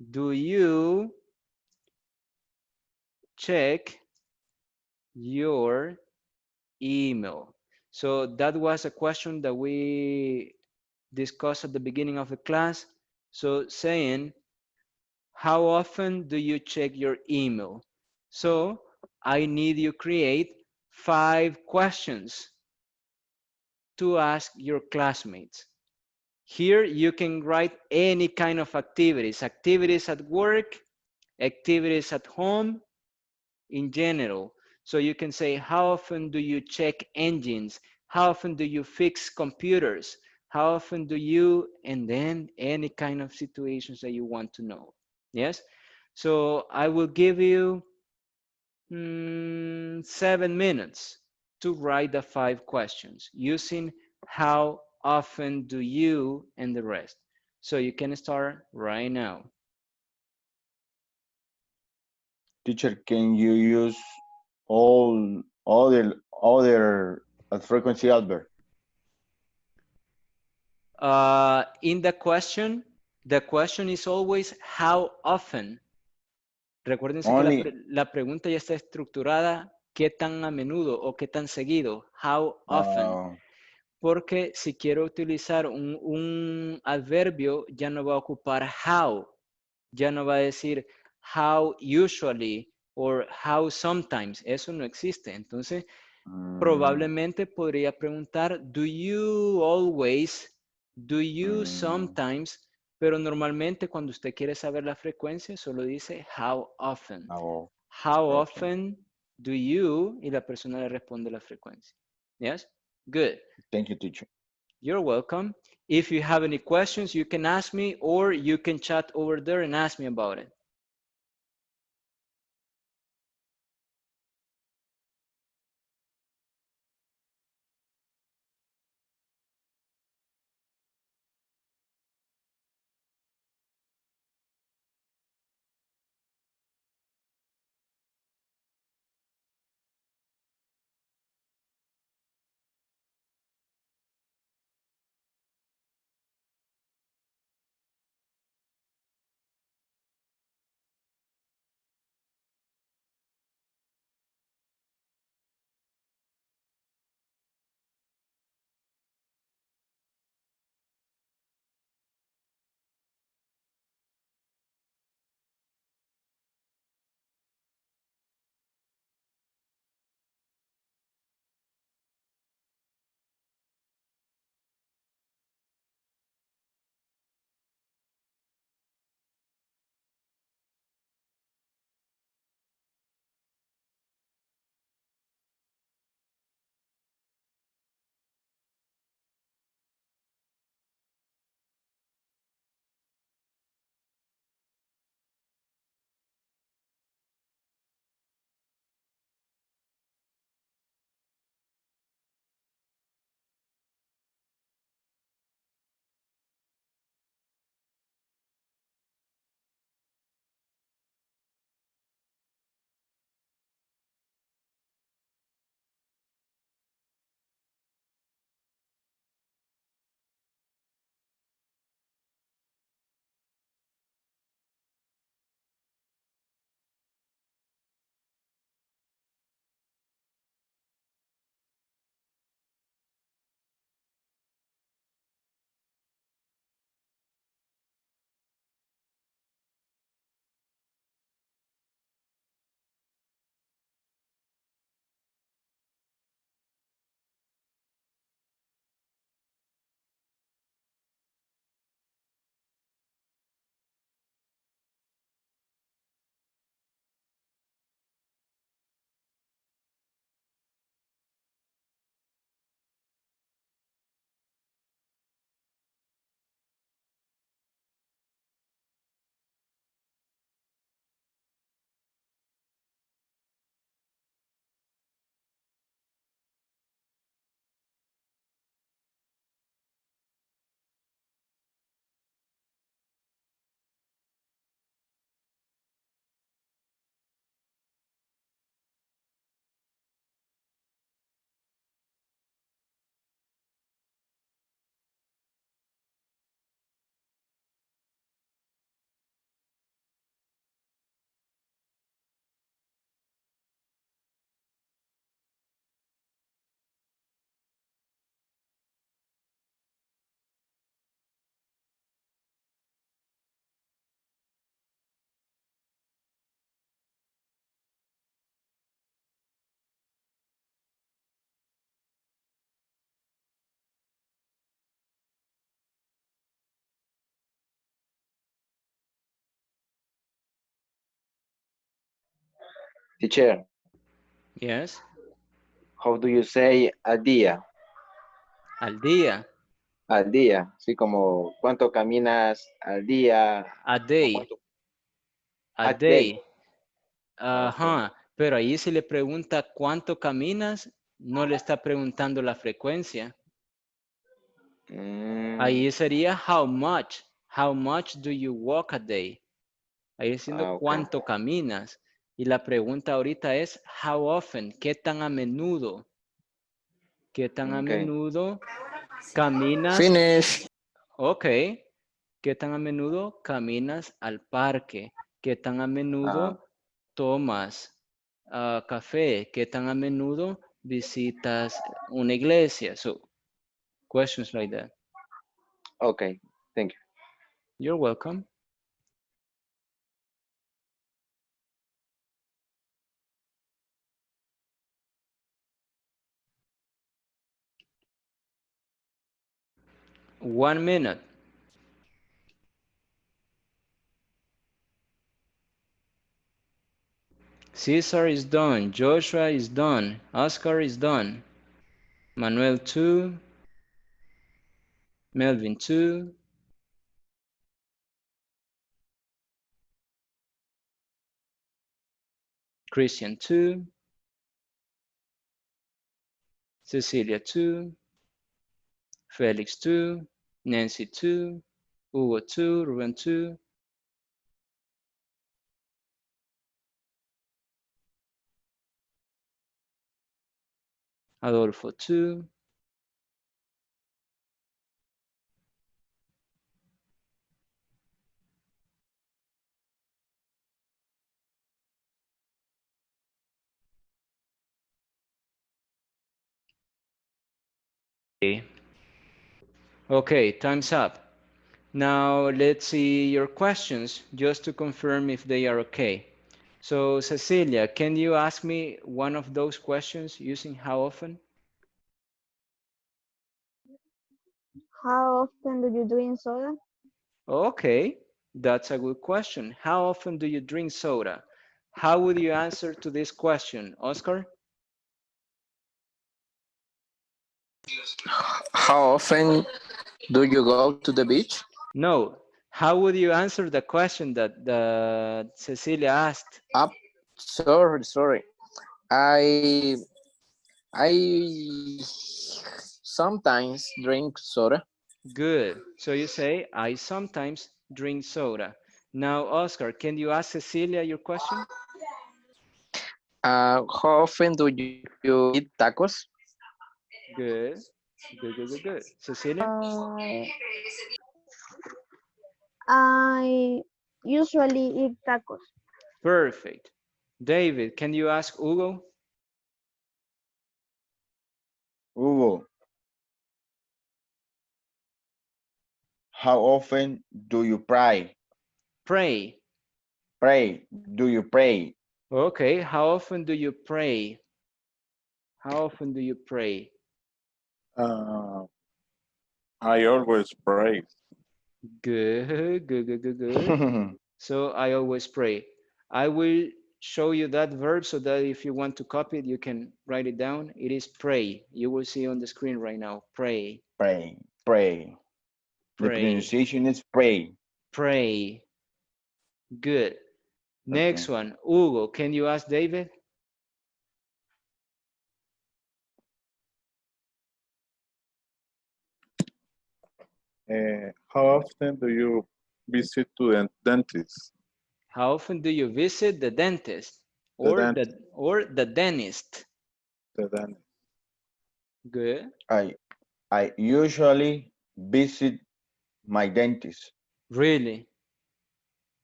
do you check your email? So that was a question that we discussed at the beginning of the class. So saying, how often do you check your email? So I need you create 5 questions to ask your classmates. Here you can write any kind of activities, activities at work, activities at home, in general. So you can say, how often do you check engines? How often do you fix computers? How often do you, and then any kind of situations that you want to know. Yes? So I will give you 7 minutes to write the 5 questions using how often do you and the rest. So you can start right now. Teacher, can you use all other frequency, Albert? In the question is always how often. Recuérdense que Only. la pregunta ya está estructurada, qué tan a menudo o qué tan seguido, how often. Porque si quiero utilizar un adverbio, ya no va a ocupar how, ya no va a decir how usually or how sometimes, eso no existe. Entonces, probablemente podría preguntar, do you always, do you sometimes, pero normalmente cuando usted quiere saber la frecuencia, solo dice how often. How often do you, y la persona le responde la frecuencia. Yes? Good. Thank you, teacher. You're welcome. If you have any questions, you can ask me or you can chat over there and ask me about it. Teacher, Yes. how do you say al día? Al día. Al día, sí, como cuánto caminas al día A o day. cuánto A a day. day. Okay. Ajá. Pero ahí si le pregunta cuánto caminas, no le está preguntando la frecuencia. Mm, Ahí sería how much. How much do you walk a day? Ahí diciendo okay. cuánto caminas. Y la pregunta ahorita es how often, qué tan a menudo, qué tan a Okay. menudo caminas. Finish. Ok. ¿Qué tan a menudo caminas al parque? ¿Qué tan a Ah, menudo tomas café? ¿Qué tan a menudo visitas una iglesia? So, questions like that. okay. Thank you. You're welcome. One minute. Cesar is done. Joshua is done. Oscar is done. Manuel 2. Melvin 2. Christian 2. Cecilia 2. Felix 2. Nancy 2. Hugo 2. Ruben 2. Adolfo 2. Okay, time's up. Now let's see your questions just to confirm if they are okay. So Cecilia, can you ask me one of those questions using how often? How often do you drink soda? Okay, that's a good question. How often do you drink soda? How would you answer to this question, Oscar? How often do you go to the beach? No. How would you answer the question that Cecilia asked? Up. Sorry. I I sometimes drink soda. Good. So you say, I sometimes drink soda. Now, Oscar, can you ask Cecilia your question? How often do you eat tacos? Good. Good. Cecilia? Uh, I usually eat tacos. Perfect. David, can you ask Hugo? Hugo, how often do you pray? Pray. Pray. Do you pray? Okay, how often do you pray? How often do you pray? Uh, I always pray. Good. So I always pray. I will show you that verb so that if you want to copy it, you can write it down. It is pray. You will see on the screen right now. Pray. Pray. Pray. The Pray. pronunciation is pray. Pray. Good. Next Okay. one. Hugo, can you ask David? How often do you visit to the dentist? How often do you visit the dentist The or dentist. the dentist? The dentist. Good. I usually visit my dentist. Really?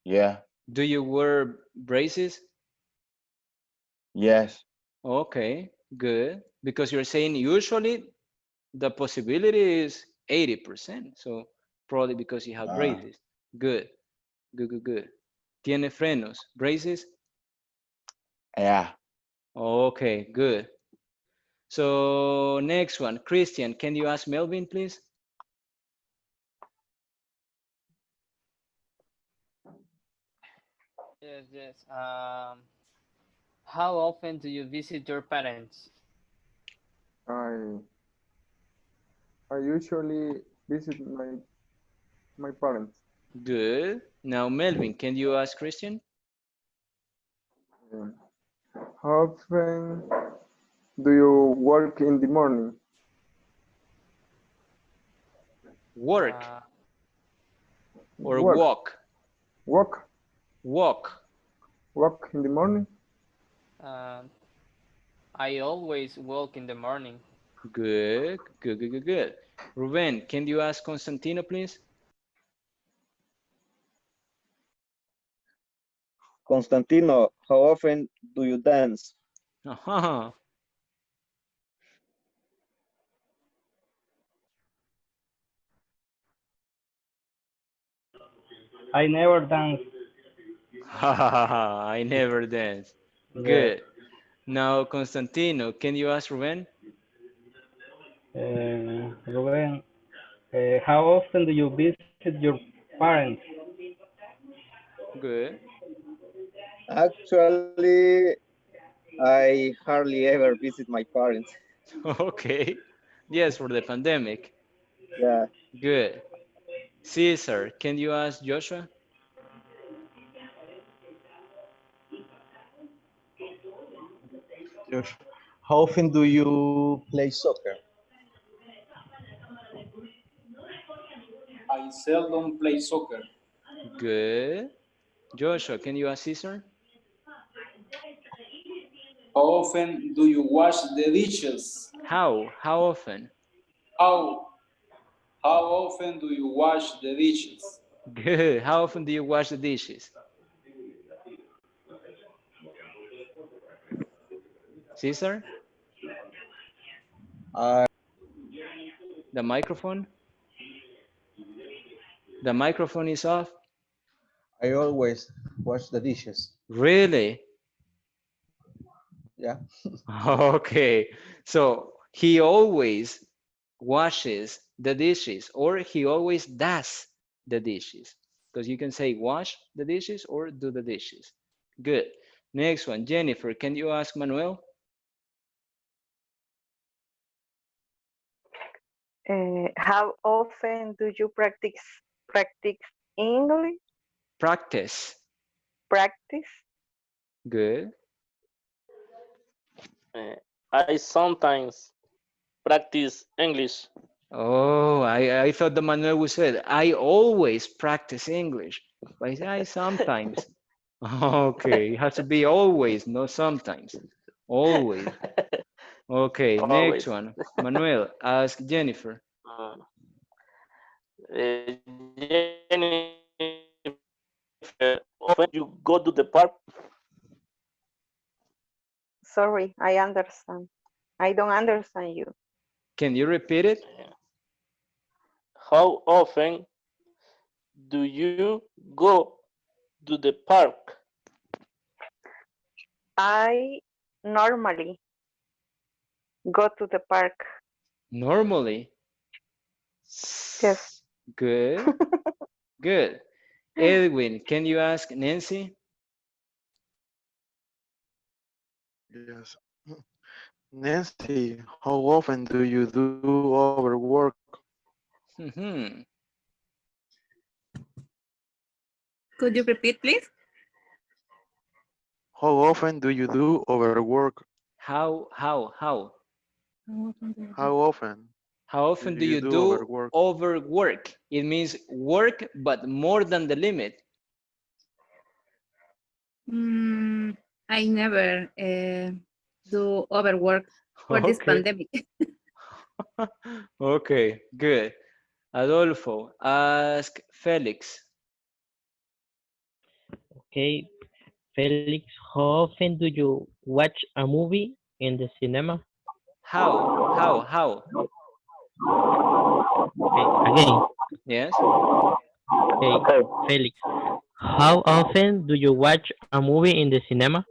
Yeah. Do you wear braces? Yes. Okay, good. Because you're saying usually the possibility is 80%. So probably because you have Ah. braces. Good. Good. ¿Tiene frenos? Braces? Yeah. Okay, good. So next one, Christian, can you ask Melvin, please? Yes. How often do you visit your parents? I I usually visit my parents. Good. Now, Melvin, can you ask Christian? Um, how often do you work in the morning? Work Uh, or Work. walk? Walk. Walk. Walk in the morning. uh, I always walk in the morning. Good, good, good, good, good. Ruben, can you ask Constantino, please? Constantino, how often do you dance? Uh-huh. I never dance. I never dance. Yeah. Good. Now, Constantino, can you ask Ruben? Ruben, how often do you visit your parents? Good. Actually, I hardly ever visit my parents. Okay. Yes, for the pandemic. Yeah. Good. Caesar, can you ask Joshua? Josh, how often do you play soccer? I seldom play soccer. Good. Joshua, can you ask Caesar? How often do you wash the dishes? How? How often? How how often do you wash the dishes? Good. How often do you wash the dishes? Caesar? I The microphone? The microphone is off? I always wash the dishes. Really? Yeah. Okay. So he always washes the dishes or he always does the dishes. Because you can say wash the dishes or do the dishes. Good. Next one, Jennifer, can you ask Manuel? How often do you practice English? Practice. Practice? Good. Uh, I sometimes practice English. Oh, I thought the Manuel would say, I always practice English. But I say, I sometimes. Okay, it has to be always, not sometimes. Always. Okay, next Always. one. Manuel, ask Jennifer. Jennifer, often you go to the park? Sorry, I understand. I don't understand you. Can you repeat it? How often do you go to the park? I normally go to the park. Normally. Yes. Good, good. Edwin, can you ask Nancy? Yes. Nancy, how often do you do overwork? Mhm. Could you repeat, please? How often do you do overwork? How? How often How do often do you you do do overwork? overwork? It means work, but more than the limit. Mm, I never do overwork for this Okay. pandemic. Okay, good. Adolfo, ask Felix. Okay, Felix, how often do you watch a movie in the cinema? How? How? Okay, again. Yes? Okay, Felix, how often do you watch a movie in the cinema?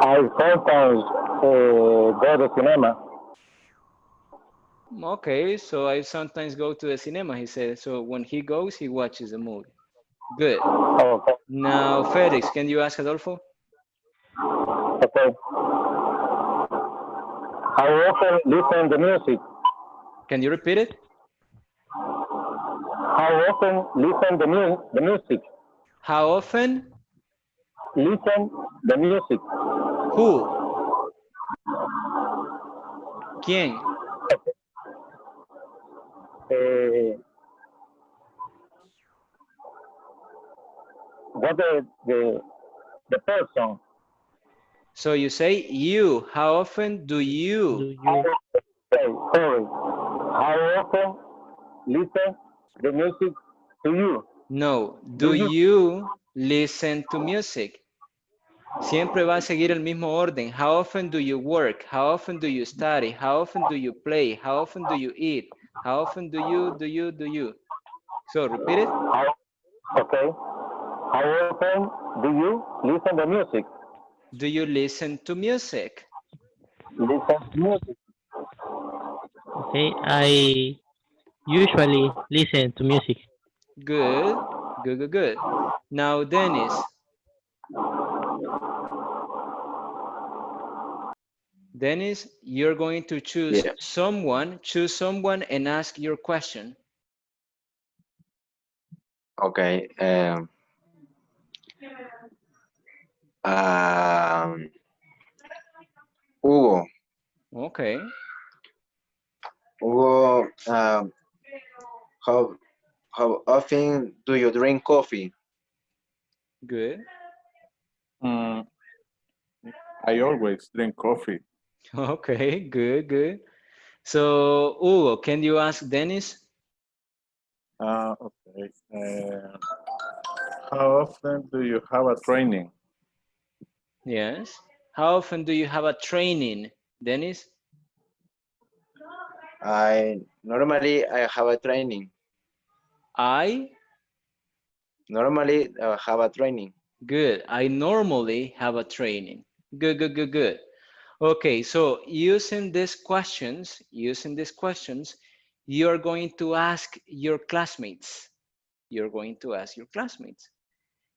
I sometimes go to cinema. Okay, so I sometimes go to the cinema, he said. So when he goes, he watches a movie. Good. Okay. Now, Felix, can you ask Adolfo? Okay. How often listen to music? Can you repeat it? How often listen the music? How often? Listen the music. Who? ¿Quién? Uh, what the person? So you say you. How often do you? Okay, sorry. How often listen the music to you? No. Do Do you? you listen to music? Siempre va a seguir el mismo orden. How often do you work? How often do you study? How often do you play? How often do you eat? How often do you? So repeat it. Okay. How often do you listen to music? Do you listen to music? Listen to music. Okay, I usually listen to music. Good. Good, good, good. Now, Dennis. Dennis, you're going to choose someone, and ask your question. Okay. Hugo. Okay. Hugo, how often do you drink coffee? Good. I always drink coffee. Okay, good, good. So, Hugo, can you ask Dennis? Okay. How often do you have a training? Yes. How often do you have a training, Dennis? Normally I have a training. Normally have a training. Good. I normally have a training. Good, good, good, good. Okay, so using these questions, you're going to ask your classmates. You're going to ask your classmates.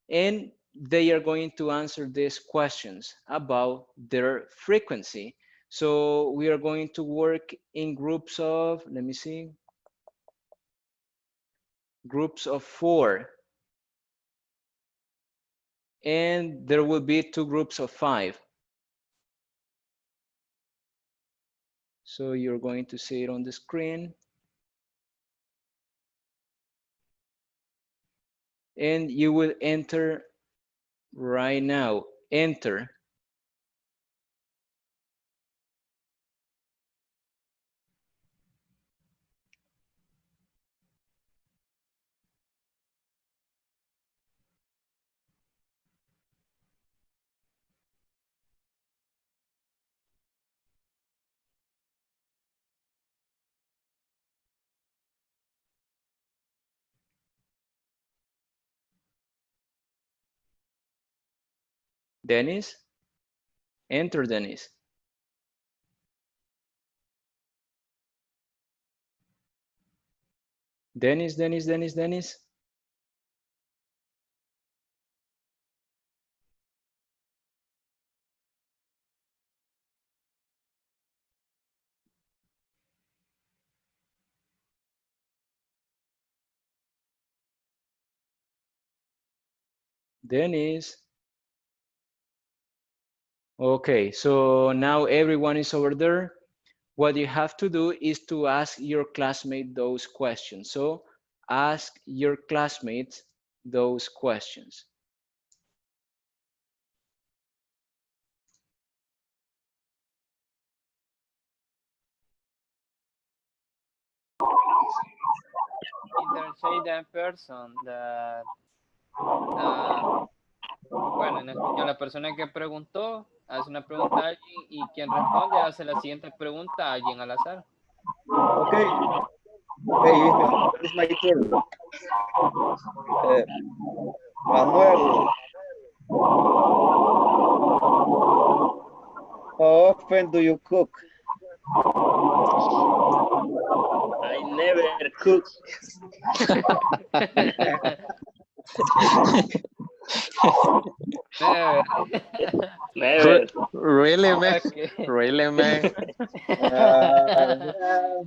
And they are going to answer these questions about their frequency. So we are going to work in groups of, let me see, groups of 4. And there will be 2 groups of 5. So you're going to see it on the screen. And you will enter right now. Enter. Dennis? Enter, Dennis. Dennis, Dennis, Dennis, Dennis. Dennis. Okay, so now everyone is over there. What you have to do is to ask your classmate those questions. So ask your classmates those questions. Either say that person that bueno, en español, la persona que preguntó hace una pregunta a alguien y quien responde hace la siguiente pregunta a alguien al azar. Okay. Okay, it's my turn. Manuel, how often do you cook? I never cook. Never. Never. Really, man? Okay. Really, man? Yeah,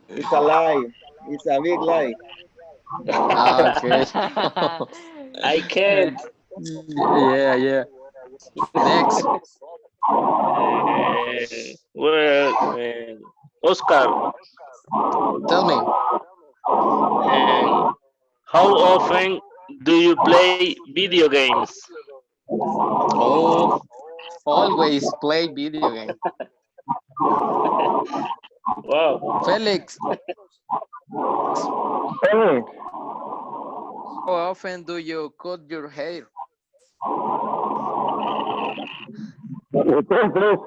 it's a lie. It's a big lie. Okay. I can't. Yeah, yeah. Next. Well, Oscar, Tell me. and how often do you play video games? Oh, always play video game. Wow. Felix, Hey, how often do you cut your hair? repeat, please.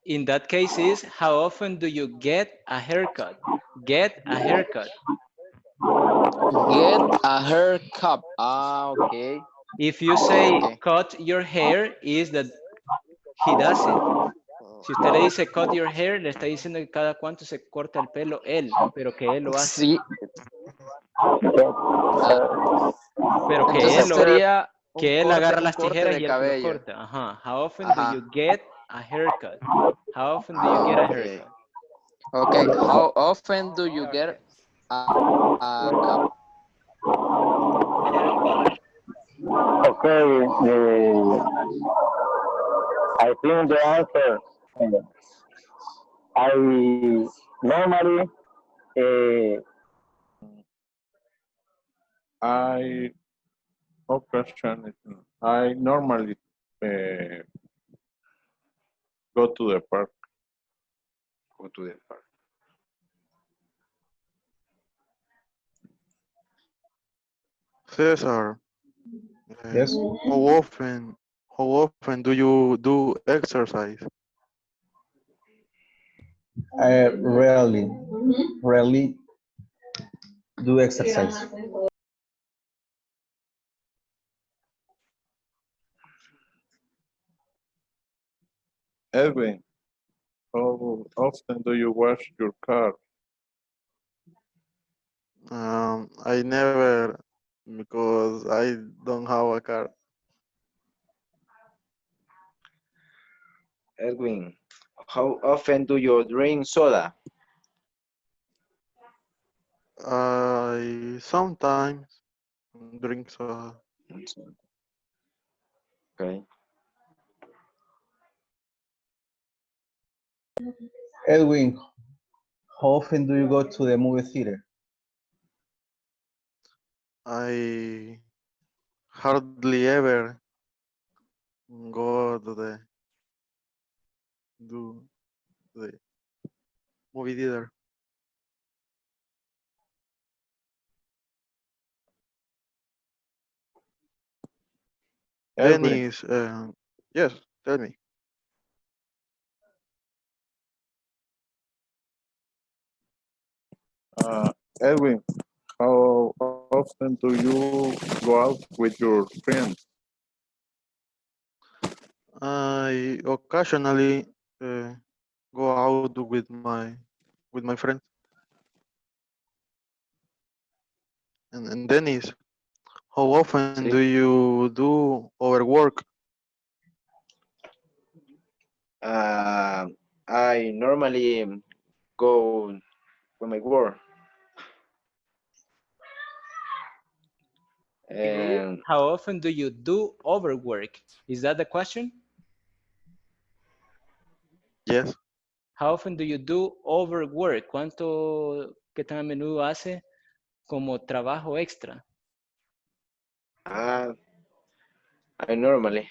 In that case is how often do you get a haircut? Get a haircut. Get a haircut. Ah, okay. If you Okay, say okay. cut your hair, is that he does it. Si usted le dice cut your hair, le está diciendo que cada cuánto se corta el pelo él, pero que él lo hace. Sí. Pero que Entonces él lo, sería que él agarra un las corte tijeras de y él que lo cabello. corta. Ajá. How often do you Ajá. get a haircut? How often do you get a Okay. haircut? Okay. How often do you get a cup? Okay, I think the answer. I normally uh, I question. I normally uh, go to the park. Go to the park. Cesar, Yes. how often do you do exercise? I rarely do exercise. Edwin, how often do you wash your car? I never because I don't have a car. Edwin, how often do you drink soda? I sometimes drink soda. Okay. Edwin, how often do you go to the movie theater? I hardly ever go to the movie theater. Edwin, Dennis, yes, tell me. uh, Edwin, how often do you go out with your friends? I occasionally go out with my friends. And Dennis, how often do Sí. you do overwork? I normally go for my work. And How often do you do overwork? Is that the question? Yes. How often do you do overwork? ¿Qué tan a menudo hace como trabajo extra? I normally.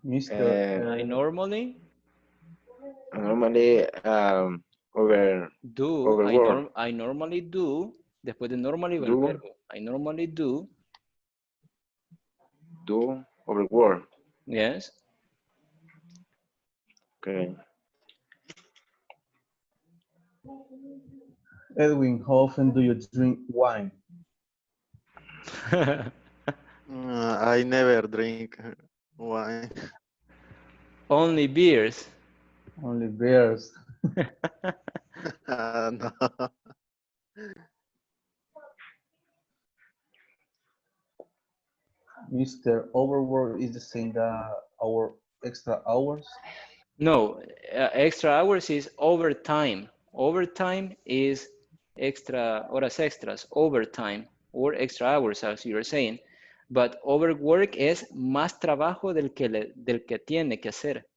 Mr. I normally do, overwork. I normally do, después de normally va el Do verbo. I normally do, overwork. yes. Okay. Edwin, how often do you drink wine? I never drink wine. Only beers. Only beers. No. Mr. Overwork is the same that our extra hours. No, extra hours is overtime. Overtime is extra horas extras, overtime, or extra hours, as you're saying. But overwork es más trabajo del que tiene que hacer.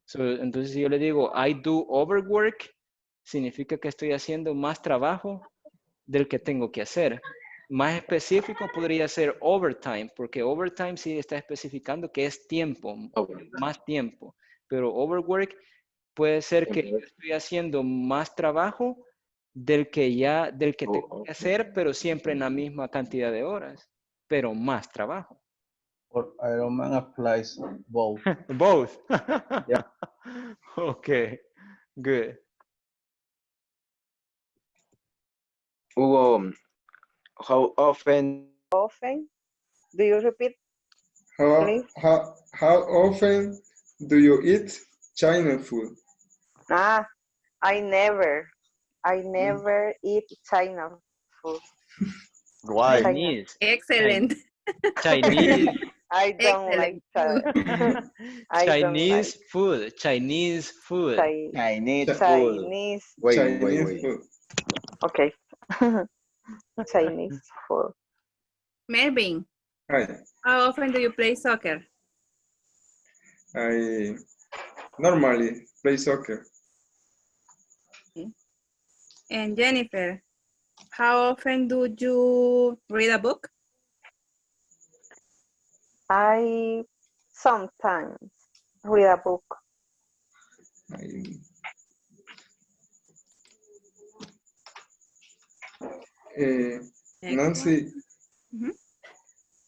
So, entonces, si yo le digo, I do overwork, significa que estoy haciendo más trabajo del que tengo que hacer. Más específico podría ser overtime, porque overtime sí está especificando que es tiempo, más tiempo. Pero overwork puede ser que yo estoy haciendo más trabajo del que tengo que hacer, pero siempre en la misma cantidad de horas, pero más trabajo. Or Ironman applies both. Both. Yeah. Okay, good. Hugo, how often Often, do you repeat, How, please? how often do you eat China food? Ah, I never eat China food. Why? China. Chinese. Excellent. Chinese. I don't like Excellent. I don't like Chinese food. Chinese food. Chinese food. Chinese. Wait. Chinese food. Okay. Chinese food. Melvin, Hi. how often do you play soccer? I normally play soccer. Okay. And Jennifer, how often do you read a book? I sometimes read a book. Nancy, Mhm.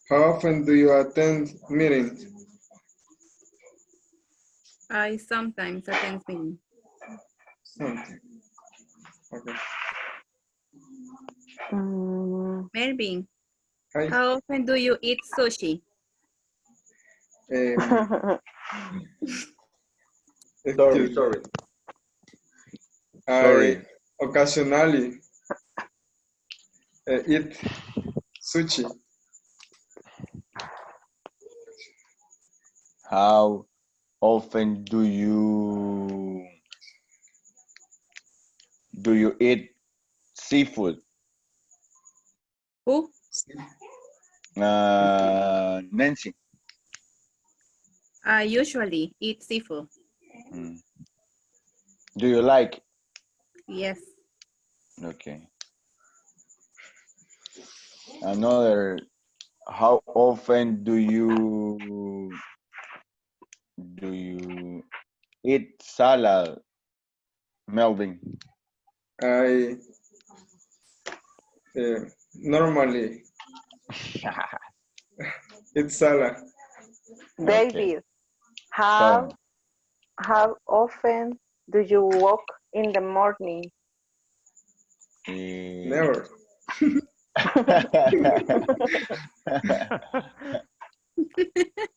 how often do you attend meetings? I sometimes attend meetings. Something. Okay. Melvin, Hi. how often do you eat sushi? Excuse me. Sorry. I occasionally eat sushi. How often do you eat seafood? Who? Nancy. I usually eat seafood. Do you like? Yes. Okay. Another. How often do you eat salad, Melvin? I normally eat salad. David, how often do you walk in the morning? Never.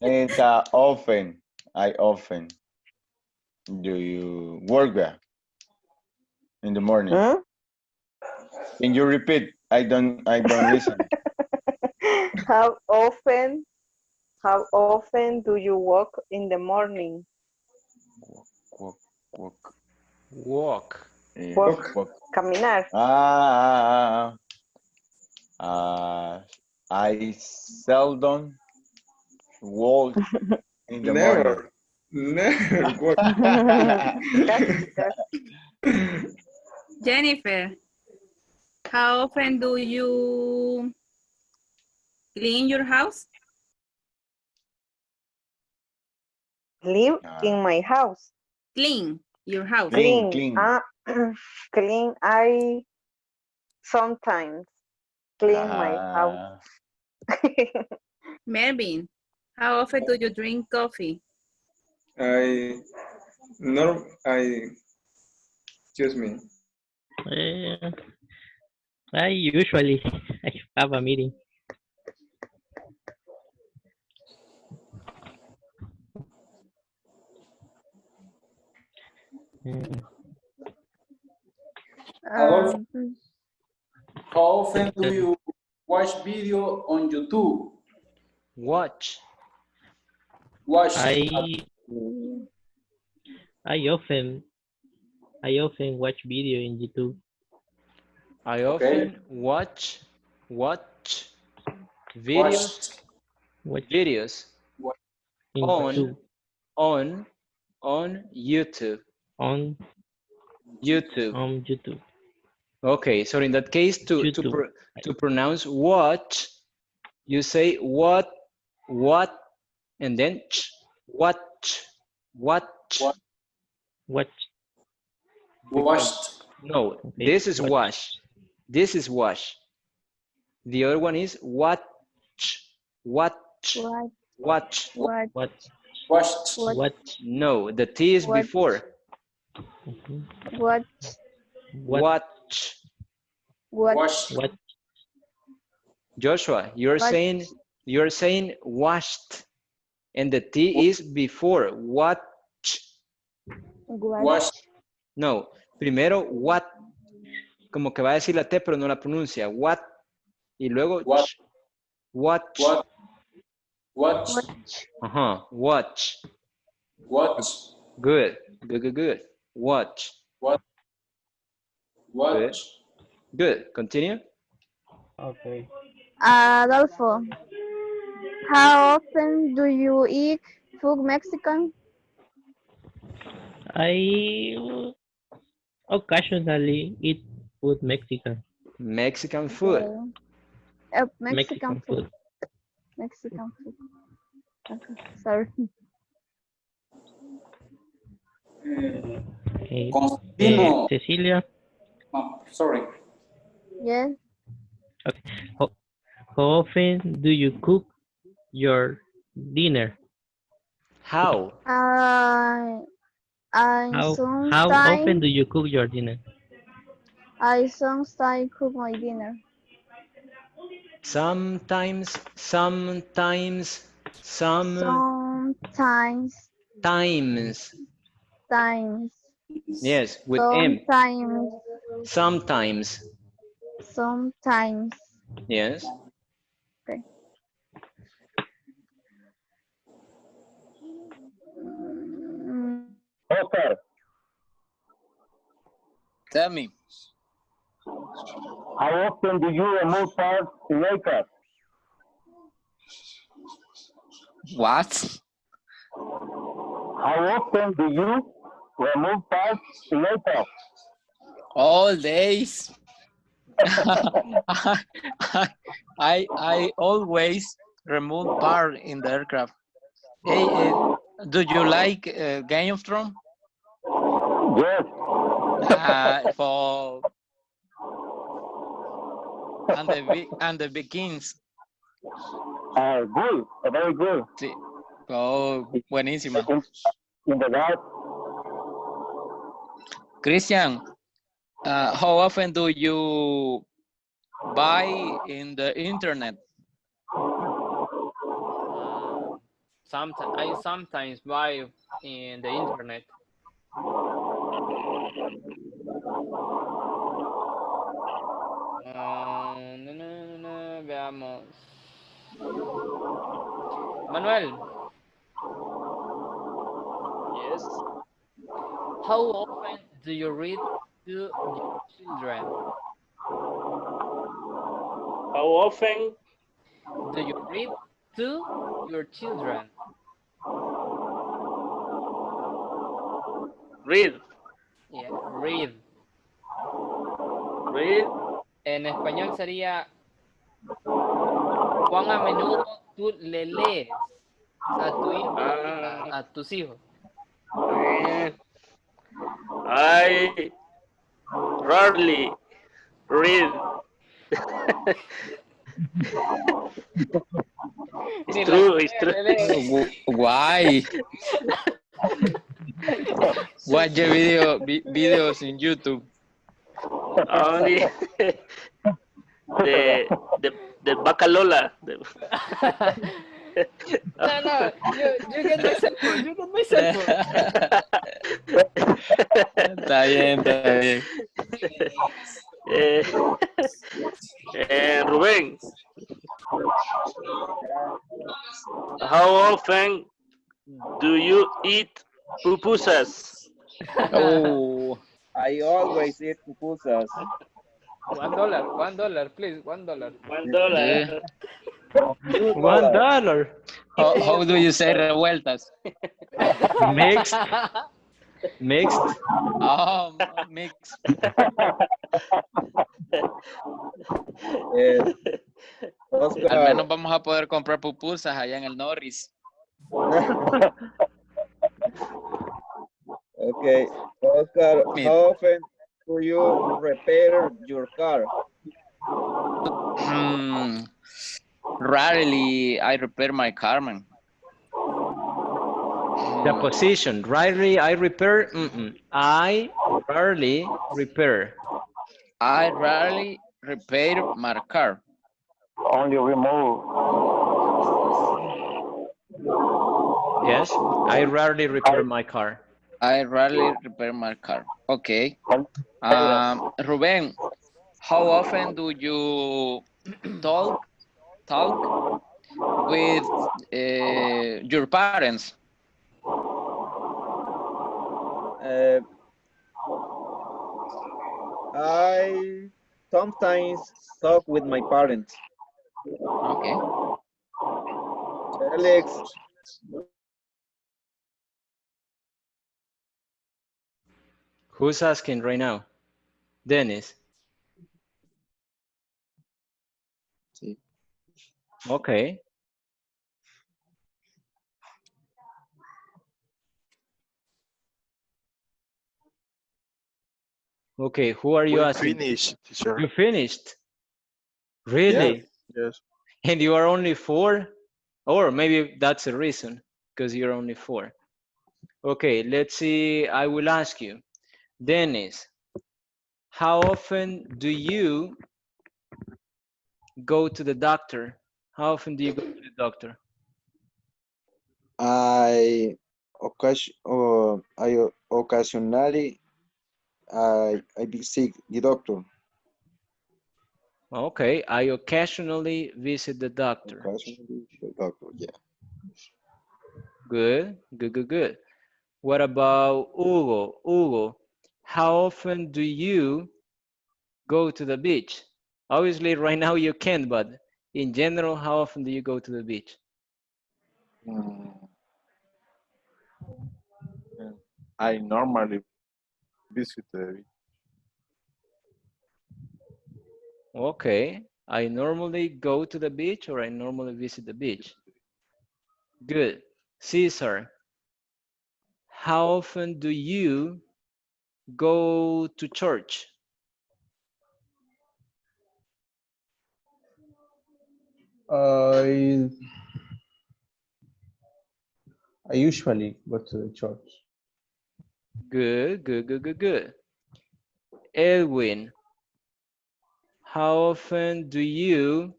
It's often. I often. Do you work there in the morning? Can you repeat? I don't listen. How often do you walk in the morning? Walk. Walk. Caminar. I seldom walk in the morning. Never walk. Jennifer, how often do you clean your house? Live in my house. Clean your house. Clean. Clean. I sometimes clean my house. Melvin, how often do you drink coffee? Excuse me. I usually I have a meeting. Mm, Adolfo, Um, how often do you watch video on YouTube? Watch. Watch. I I often watch video in YouTube. I Okay. often watch videos Watch. Watch videos Watch. in on YouTube on on YouTube. on YouTube. YouTube. Okay, so in that case, YouTube. to pronounce watch, you say what, and then watch, watch. Watch. Watch. Watched. No, Okay. this is Watch. wash. This is wash. The other one is watch, watch, what, watch. what, Watch. Watched. what, Watch. No, the T is what, before. Mhm. what, Watch. what, Watched. Watch. Joshua, you're what, saying washed, and the T is before. Watch. what, Watched. No, primero what, como que va a decir la T pero no la pronuncia. What, y luego What? watch. What? Watch. watch, Watch. Watch. Good. Watch. What? Good. Watch. Good. Continue. Okay. Adolfo, how often do you eat food Mexican? I occasionally eat food Mexican. Mexican food. Mexican food. Mexican food. Okay, sorry. Okay. Constantino. Cecilia. Oh, sorry. Yes. Okay. How often do you cook your dinner? How? I How often do you cook your dinner? I sometimes cook my dinner. Sometimes. Sometimes. Times. Yes, with M. Sometimes. Sometimes. Sometimes. Yes. Okay. Oscar, Tell me. how often do you remove parts in makeup? What? How often do you remove parts in makeup? All days. I always remove part in the aircraft. Hey, do you like Game of Thrones? Yes. For and the Vikings. Good, very good. Sí. Oh, buenísima. In the dark. Christian, how often do you buy in the internet? I sometimes buy in the internet. Veamos. Manuel. Yes. How often do you read to your children? How often Do you read to your children? read? Yeah, read. Read. En español sería ¿cuán a menudo tú le lees a tu hijo, a tus hijos? I rarely read. It's true, it's true. Why? Watch the videos in YouTube. Only the Bacalola. No, you get my cell phone. You get my cell phone. Está bien, está bien. Eh, Rubén, how often do you eat pupusas? Oh, I always eat pupusas. $1, please, $1. $1. good. $2. $1. How do you say revueltas? Mixed. Mixed. Oh, mix. Eh, Al Oscar, menos vamos a poder comprar pupusas allá en el Norris. okay. Oscar, Mira, how often do you repair your car? rarely I repair my car, man. The position. Rarely I repair. I rarely repair. I rarely repair my car. Only remove. Yes, I rarely repair my car. I rarely repair my car. Okay. Ruben, how often do you talk with your parents? Uh, I sometimes talk with my parents. Okay. Alex, Who's asking right now? Dennis. Sí. Okay. Okay, who are you We asking? finished, teacher. You finished? Yes, Really? yes. And you are only 4? Or maybe that's a reason, because you're only 4. Okay, let's see. I will ask you. Dennis, how often do you go to the doctor? How often do you go to the doctor? I occasionally I visit the doctor. Okay, I occasionally visit the doctor. Occasionally the doctor, yeah. Good, good, good, good. What about Hugo? Hugo, how often do you go to the beach? Obviously, right now you can't, but in general, how often do you go to the beach? I normally visit the Okay, I normally go to the beach or I normally visit the beach. Good. Caesar, how often do you go to church? I usually go to the church. Good, good, good, good, good. Edwin, how often do you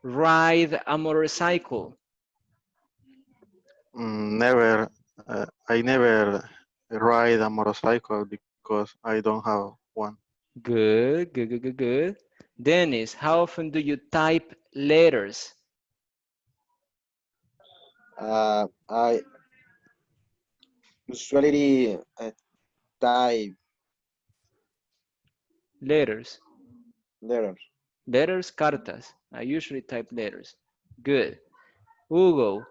ride a motorcycle? Never, I never ride a motorcycle because I don't have one. Good, good, good, good, good. Dennis, how often do you type letters? I usually type Letters. letters. Letters, cartas. I usually type letters. Good. Hugo,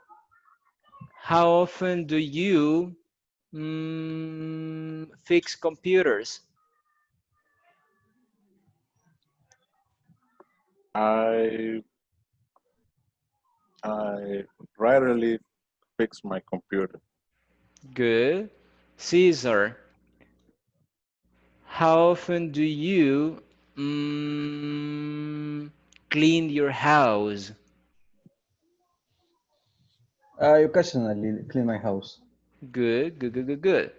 how often do you fix computers? I I rarely fix my computer. Good. Caesar, how often do you clean your house? I occasionally clean my house. Good, good, good, good, good.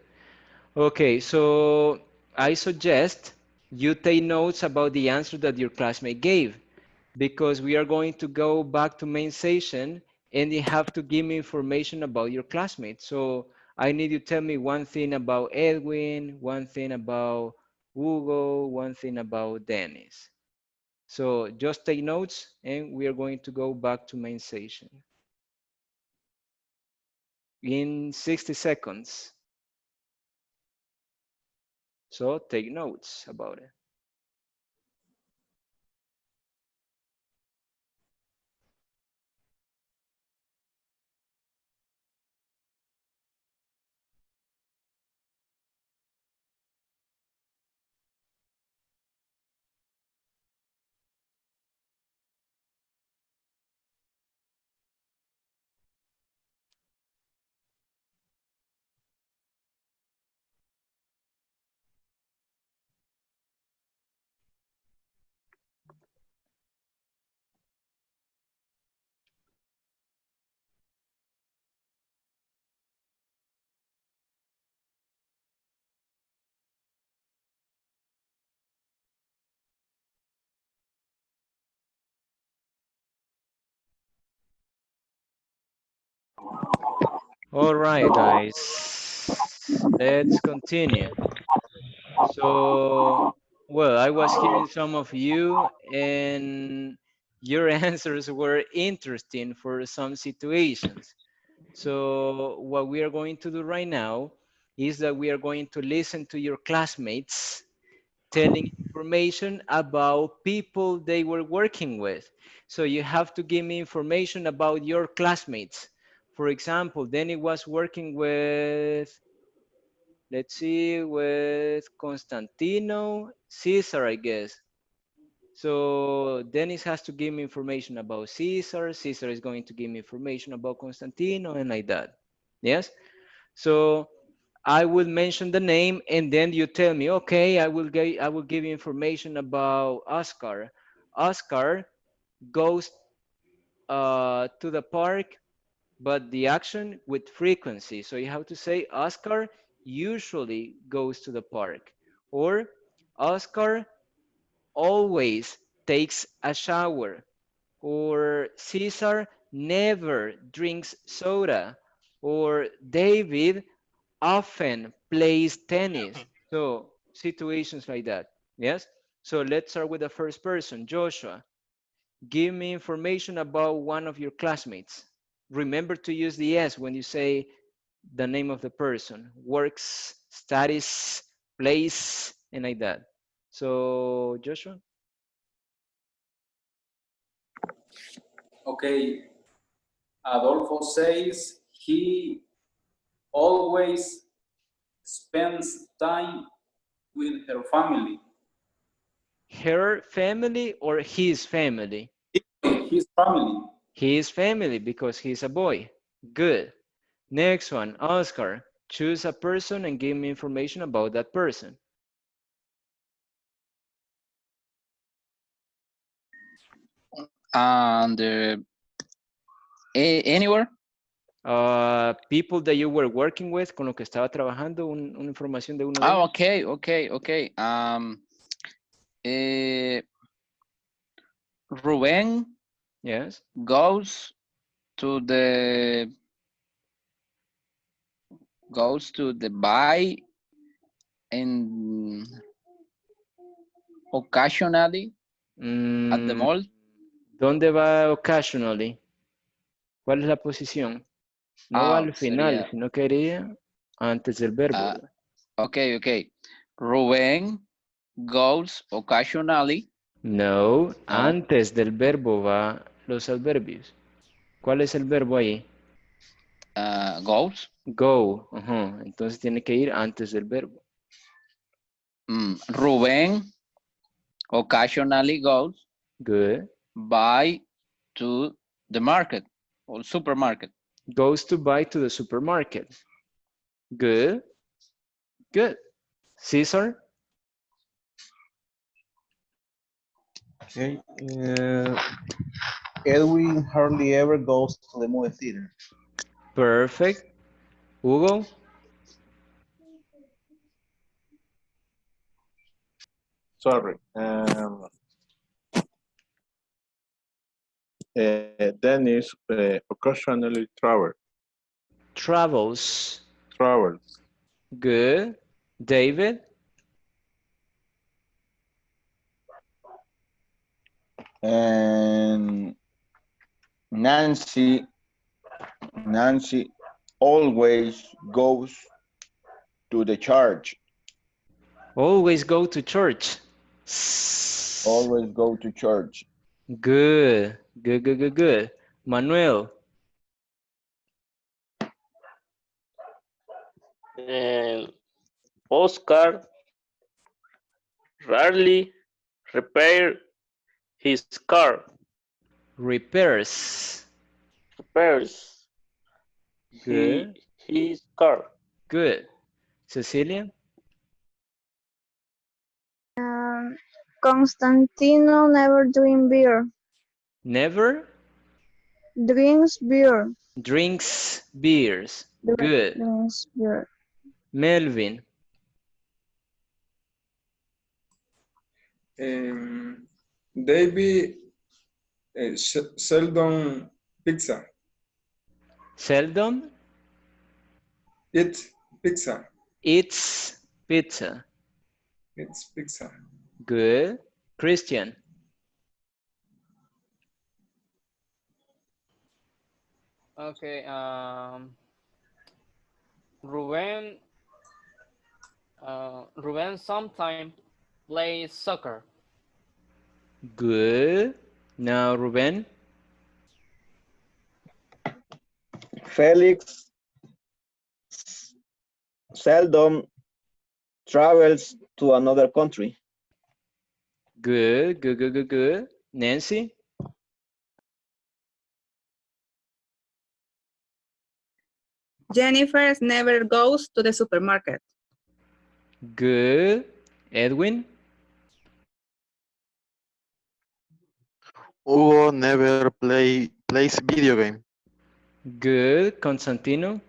Okay, so I suggest you take notes about the answer that your classmate gave because we are going to go back to main session and you have to give me information about your classmate. So I need you to tell me one thing about Edwin, one thing about Hugo, one thing about Dennis. So just take notes and we are going to go back to main session in 60 seconds. So take notes about it. All right, guys, let's continue. So, well, I was hearing some of you and your answers were interesting for some situations. So what we are going to do right now is that we are going to listen to your classmates telling information about people they were working with. So you have to give me information about your classmates. For example, Danny was working with, let's see, with Constantino, Caesar, I guess. So Dennis has to give me information about Caesar. Caesar is going to give me information about Constantino and like that. Yes? So I will mention the name and then you tell me, okay, I will give you information about Oscar. Oscar goes to the park, but the action with frequency. So you have to say Oscar usually goes to the park, or Oscar always takes a shower, or Caesar never drinks soda, or David often plays tennis. So situations like that. Yes. So let's start with the first person, Joshua. Give me information about one of your classmates. Remember to use the S when you say the name of the person. Works, studies, plays, and like that. So Joshua. Okay, Adolfo says he always spends time with her family. Her family or his family? His family. His family because he's a boy. Good. Next one, Oscar. Choose a person and give me information about that person. And anywhere? People that you were working with, con lo que estaba trabajando, una información de uno de Oh, ellos. okay. Ruben Yes. goes to the buy and occasionally at the mall. ¿Dónde va occasionally? ¿Cuál es la posición? No va al final, Sería, sino que iría antes del verbo. okay. Ruben goes occasionally. No, No. antes del verbo va los adverbios. ¿Cuál es el verbo ahí? Goes. Go. Entonces tiene que ir antes del verbo. Ruben occasionally goes. Good. Buy to the market or supermarket. Goes to buy to the supermarket. Good. Good. Caesar? Okay. Edwin hardly ever goes to the movie theater. Perfect. Hugo? Sorry. Dennis occasionally Travels. travels. Good. David? And Nancy always goes to the church. Always go to church. Always go to church. Good. Good, good, good, good. Manuel? And Oscar rarely repair his car. Repairs. Repairs Good. his car. Good. Cecilia? Constantino never drink beer. Never Drinks beer. drinks beers. Good. Drinks beer. Melvin? David seldom pizza. Seldom Eat pizza. eats pizza. It's pizza. Good. Christian? Okay. Ruben. Ruben sometimes plays soccer. Good. Now, Ruben? Felix seldom travels to another country. Good, good, good, good, good. Nancy? Jennifer never goes to the supermarket. Good. Edwin? Hugo never plays video game. Good. Constantino?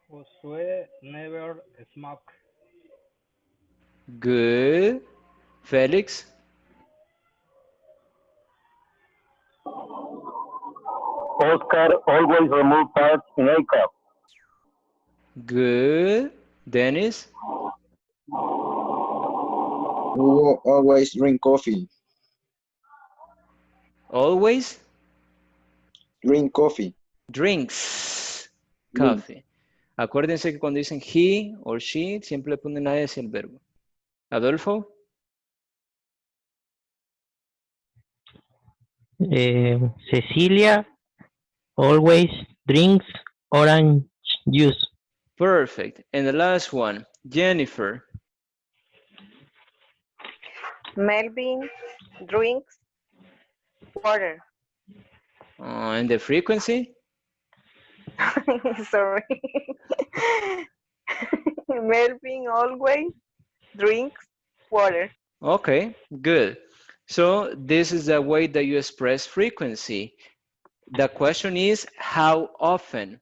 Josué never smoke. Good. Felix? Oscar always remove parts in a cup. Good. Dennis? Hugo always drink coffee. Always Drink coffee. drinks Drink. coffee. Acuérdense que cuando dicen he or she, siempre le ponen la S el verbo. Adolfo? Cecilia always drinks orange juice. Perfect. And the last one, Jennifer. Melvin drinks water. And the frequency? Sorry. Melvin always drinks water. Okay, good. So this is the way that you express frequency. The question is how often?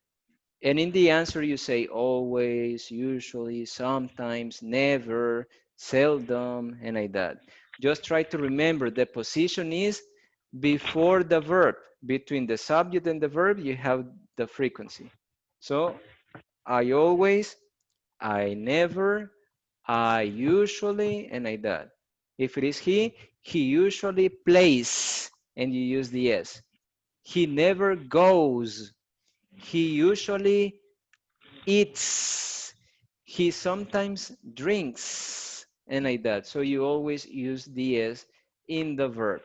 And in the answer you say always, usually, sometimes, never, seldom, and like that. Just try to remember the position is before the verb. Between the subject and the verb, you have the frequency. So I always, I never, I usually, and like that. If it is he usually plays, and you use the S. He never goes. He usually eats. He sometimes drinks, and like that. So you always use the S in the verb.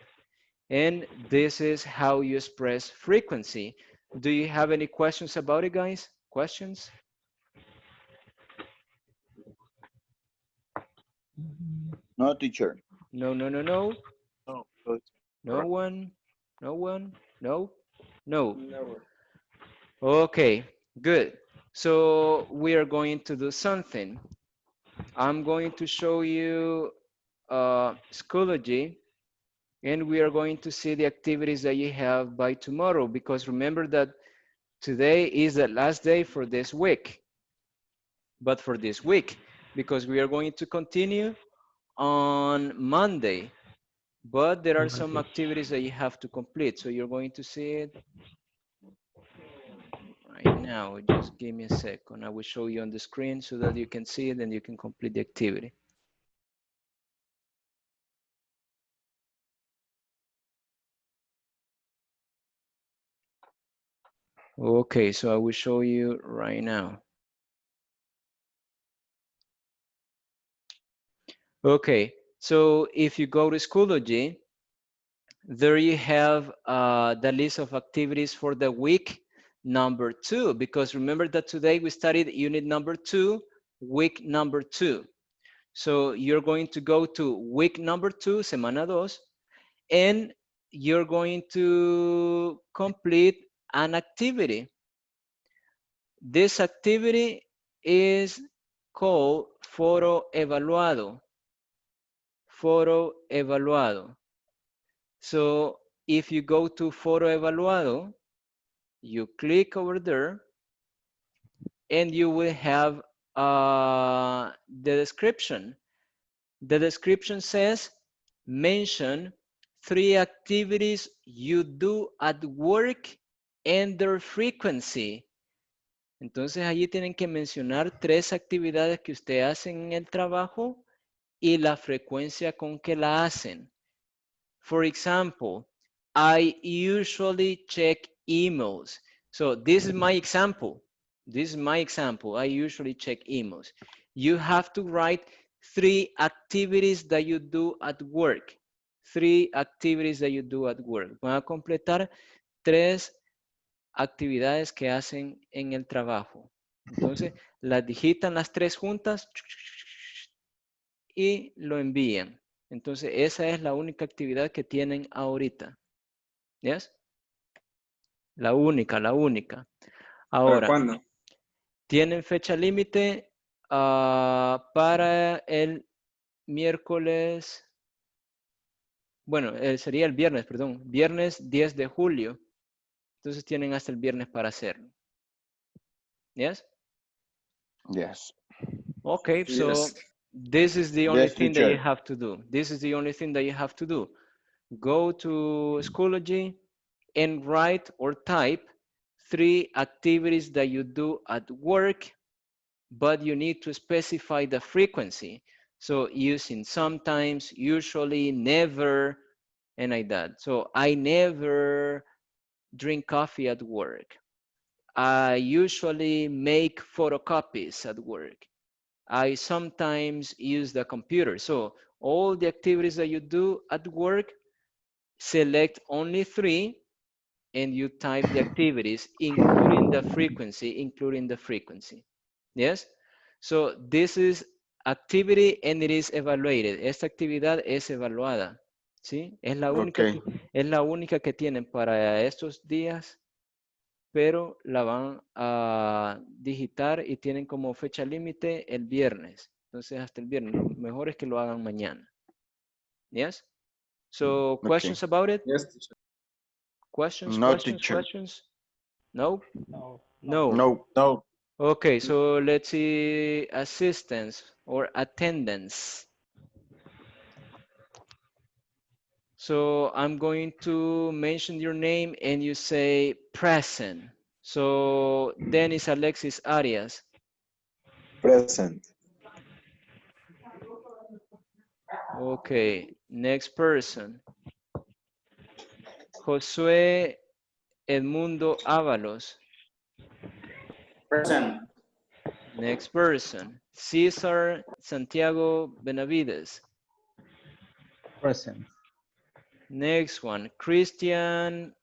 And this is how you express frequency. Do you have any questions about it, guys? Questions? No, teacher. No, no, no, no. No, No one? No one? No? No. Never. Okay, good. So we are going to do something. I'm going to show you Schoology, and we are going to see the activities that you have by tomorrow, because remember that today is the last day for this week. But for this week, because we are going to continue on Monday, but there are some activities that you have to complete. So you're going to see it right now. Just give me a second. I will show you on the screen so that you can see it and you can complete the activity. Okay, so I will show you right now. Okay, so if you go to Schoology, there you have the list of activities for the week number 2, because remember that today we studied unit number 2, week number 2. So you're going to go to week number 2, semana 2, and you're going to complete an activity. This activity is called foro evaluado. Foro evaluado. So if you go to foro evaluado, you click over there and you will have the description. The description says, mention 3 activities you do at work and their frequency. Entonces allí tienen que mencionar 3 actividades que usted hace en el trabajo y la frecuencia con que la hacen. For example, I usually check emails. So this is my example. This is my example. I usually check emails. You have to write 3 activities that you do at work. 3 activities that you do at work. Van a completar 3 actividades que hacen en el trabajo. Entonces, las digitan las 3 juntas y lo envían. Entonces, esa es la única actividad que tienen ahorita. ¿Yes? La única, la única. ¿Para Ahora, cuándo? tienen fecha límite para el miércoles, bueno, sería el viernes, perdón, viernes 10 de julio. Entonces tienen hasta el viernes para hacerlo. ¿Yes? Yes. Okay, so Yes. this is the only Yes, thing that you teacher. have to do. This is the only thing that you have to do. Go to Schoology and write or type 3 activities that you do at work, but you need to specify the frequency. So using sometimes, usually, never, and like that. So I never drink coffee at work. I usually make photocopies at work. I sometimes use the computer. So all the activities that you do at work, select only 3 and you type the activities, including the frequency, Yes? So this is activity and it is evaluated. Esta actividad es evaluada. ¿Sí? Es la Okay. única que tienen para estos días, pero la van a digitar y tienen como fecha límite el viernes. Entonces hasta el viernes. Lo mejor es que lo hagan mañana. Yes? So Okay. questions about it? Yes, teacher. Questions, No, questions, teacher. questions? No? No. No. No. No. Okay, so let's see assistance or attendance. So I'm going to mention your name and you say present. So Dennis Alexis Arias. Present. Okay, next person. Josué Edmundo Ábalos. Present. Next person. Cesar Santiago Benavides. Present. Next one. Christian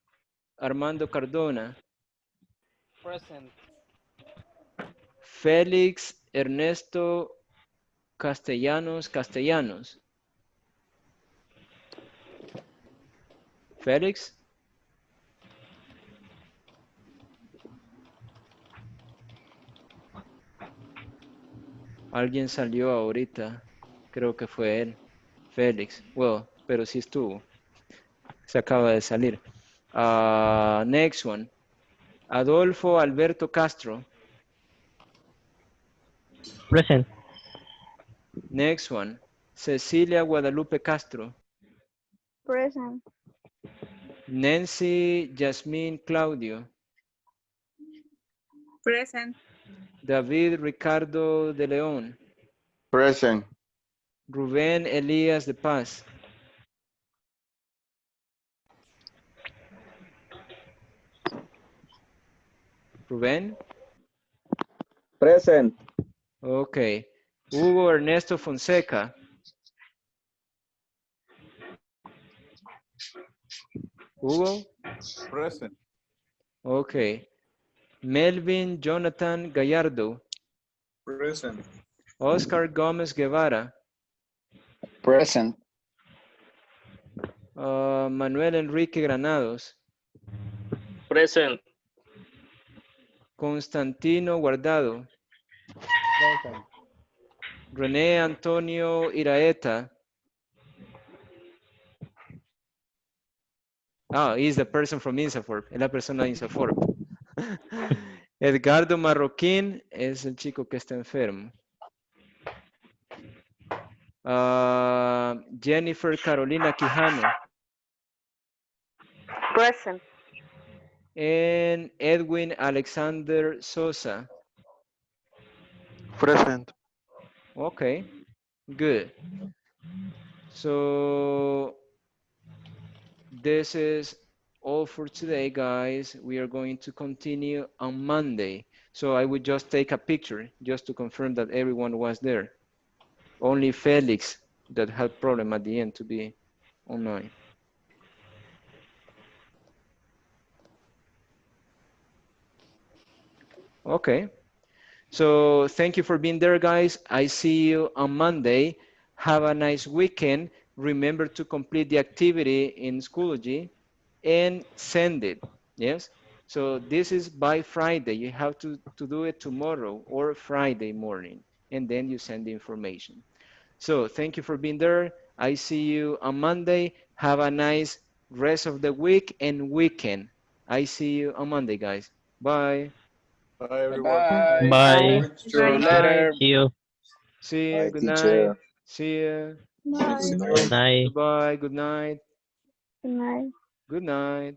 Armando Cardona. Present. Félix Ernesto Castellanos. Félix. Alguien salió ahorita. Creo que fue él. Félix. Well, pero sí estuvo. Se acaba de salir. Next one. Adolfo Alberto Castro. Present. Next one. Cecilia Guadalupe Castro. Present. Nancy Yasmín Claudio. Present. David Ricardo de León. Present. Rubén Elías de Paz. Rubén. Present. Ok. Hugo Ernesto Fonseca. Hugo. Present. Ok. Melvin Jonathan Gallardo. Present. Oscar Gómez Guevara. Present. Manuel Enrique Granados. Present. Constantino Guardado. Present. René Antonio Iraeta. He's the person from INSAFORP. Es la persona de INSAFORP. Edgardo Marroquín es el chico que está enfermo. Jennifer Carolina Quijano. Present. And Edwin Alexander Sosa. Present. Okay, good. So this is all for today, guys. We are going to continue on Monday. So I would just take a picture just to confirm that everyone was there. Only Felix that had problem at the end to be online. Okay. So thank you for being there, guys. I see you on Monday. Have a nice weekend. Remember to complete the activity in Schoology and send it. Yes. So this is by Friday. You have to do it tomorrow or Friday morning, and then you send the information. So thank you for being there. I see you on Monday. Have a nice rest of the week and weekend. I see you on Monday, guys. Bye. Bye, everyone. Bye-bye. Bye. See you Good night. later. See you. See you. Bye, Good night. teacher. See you. Bye. Good night. Goodbye. Good night. Good night. Good night.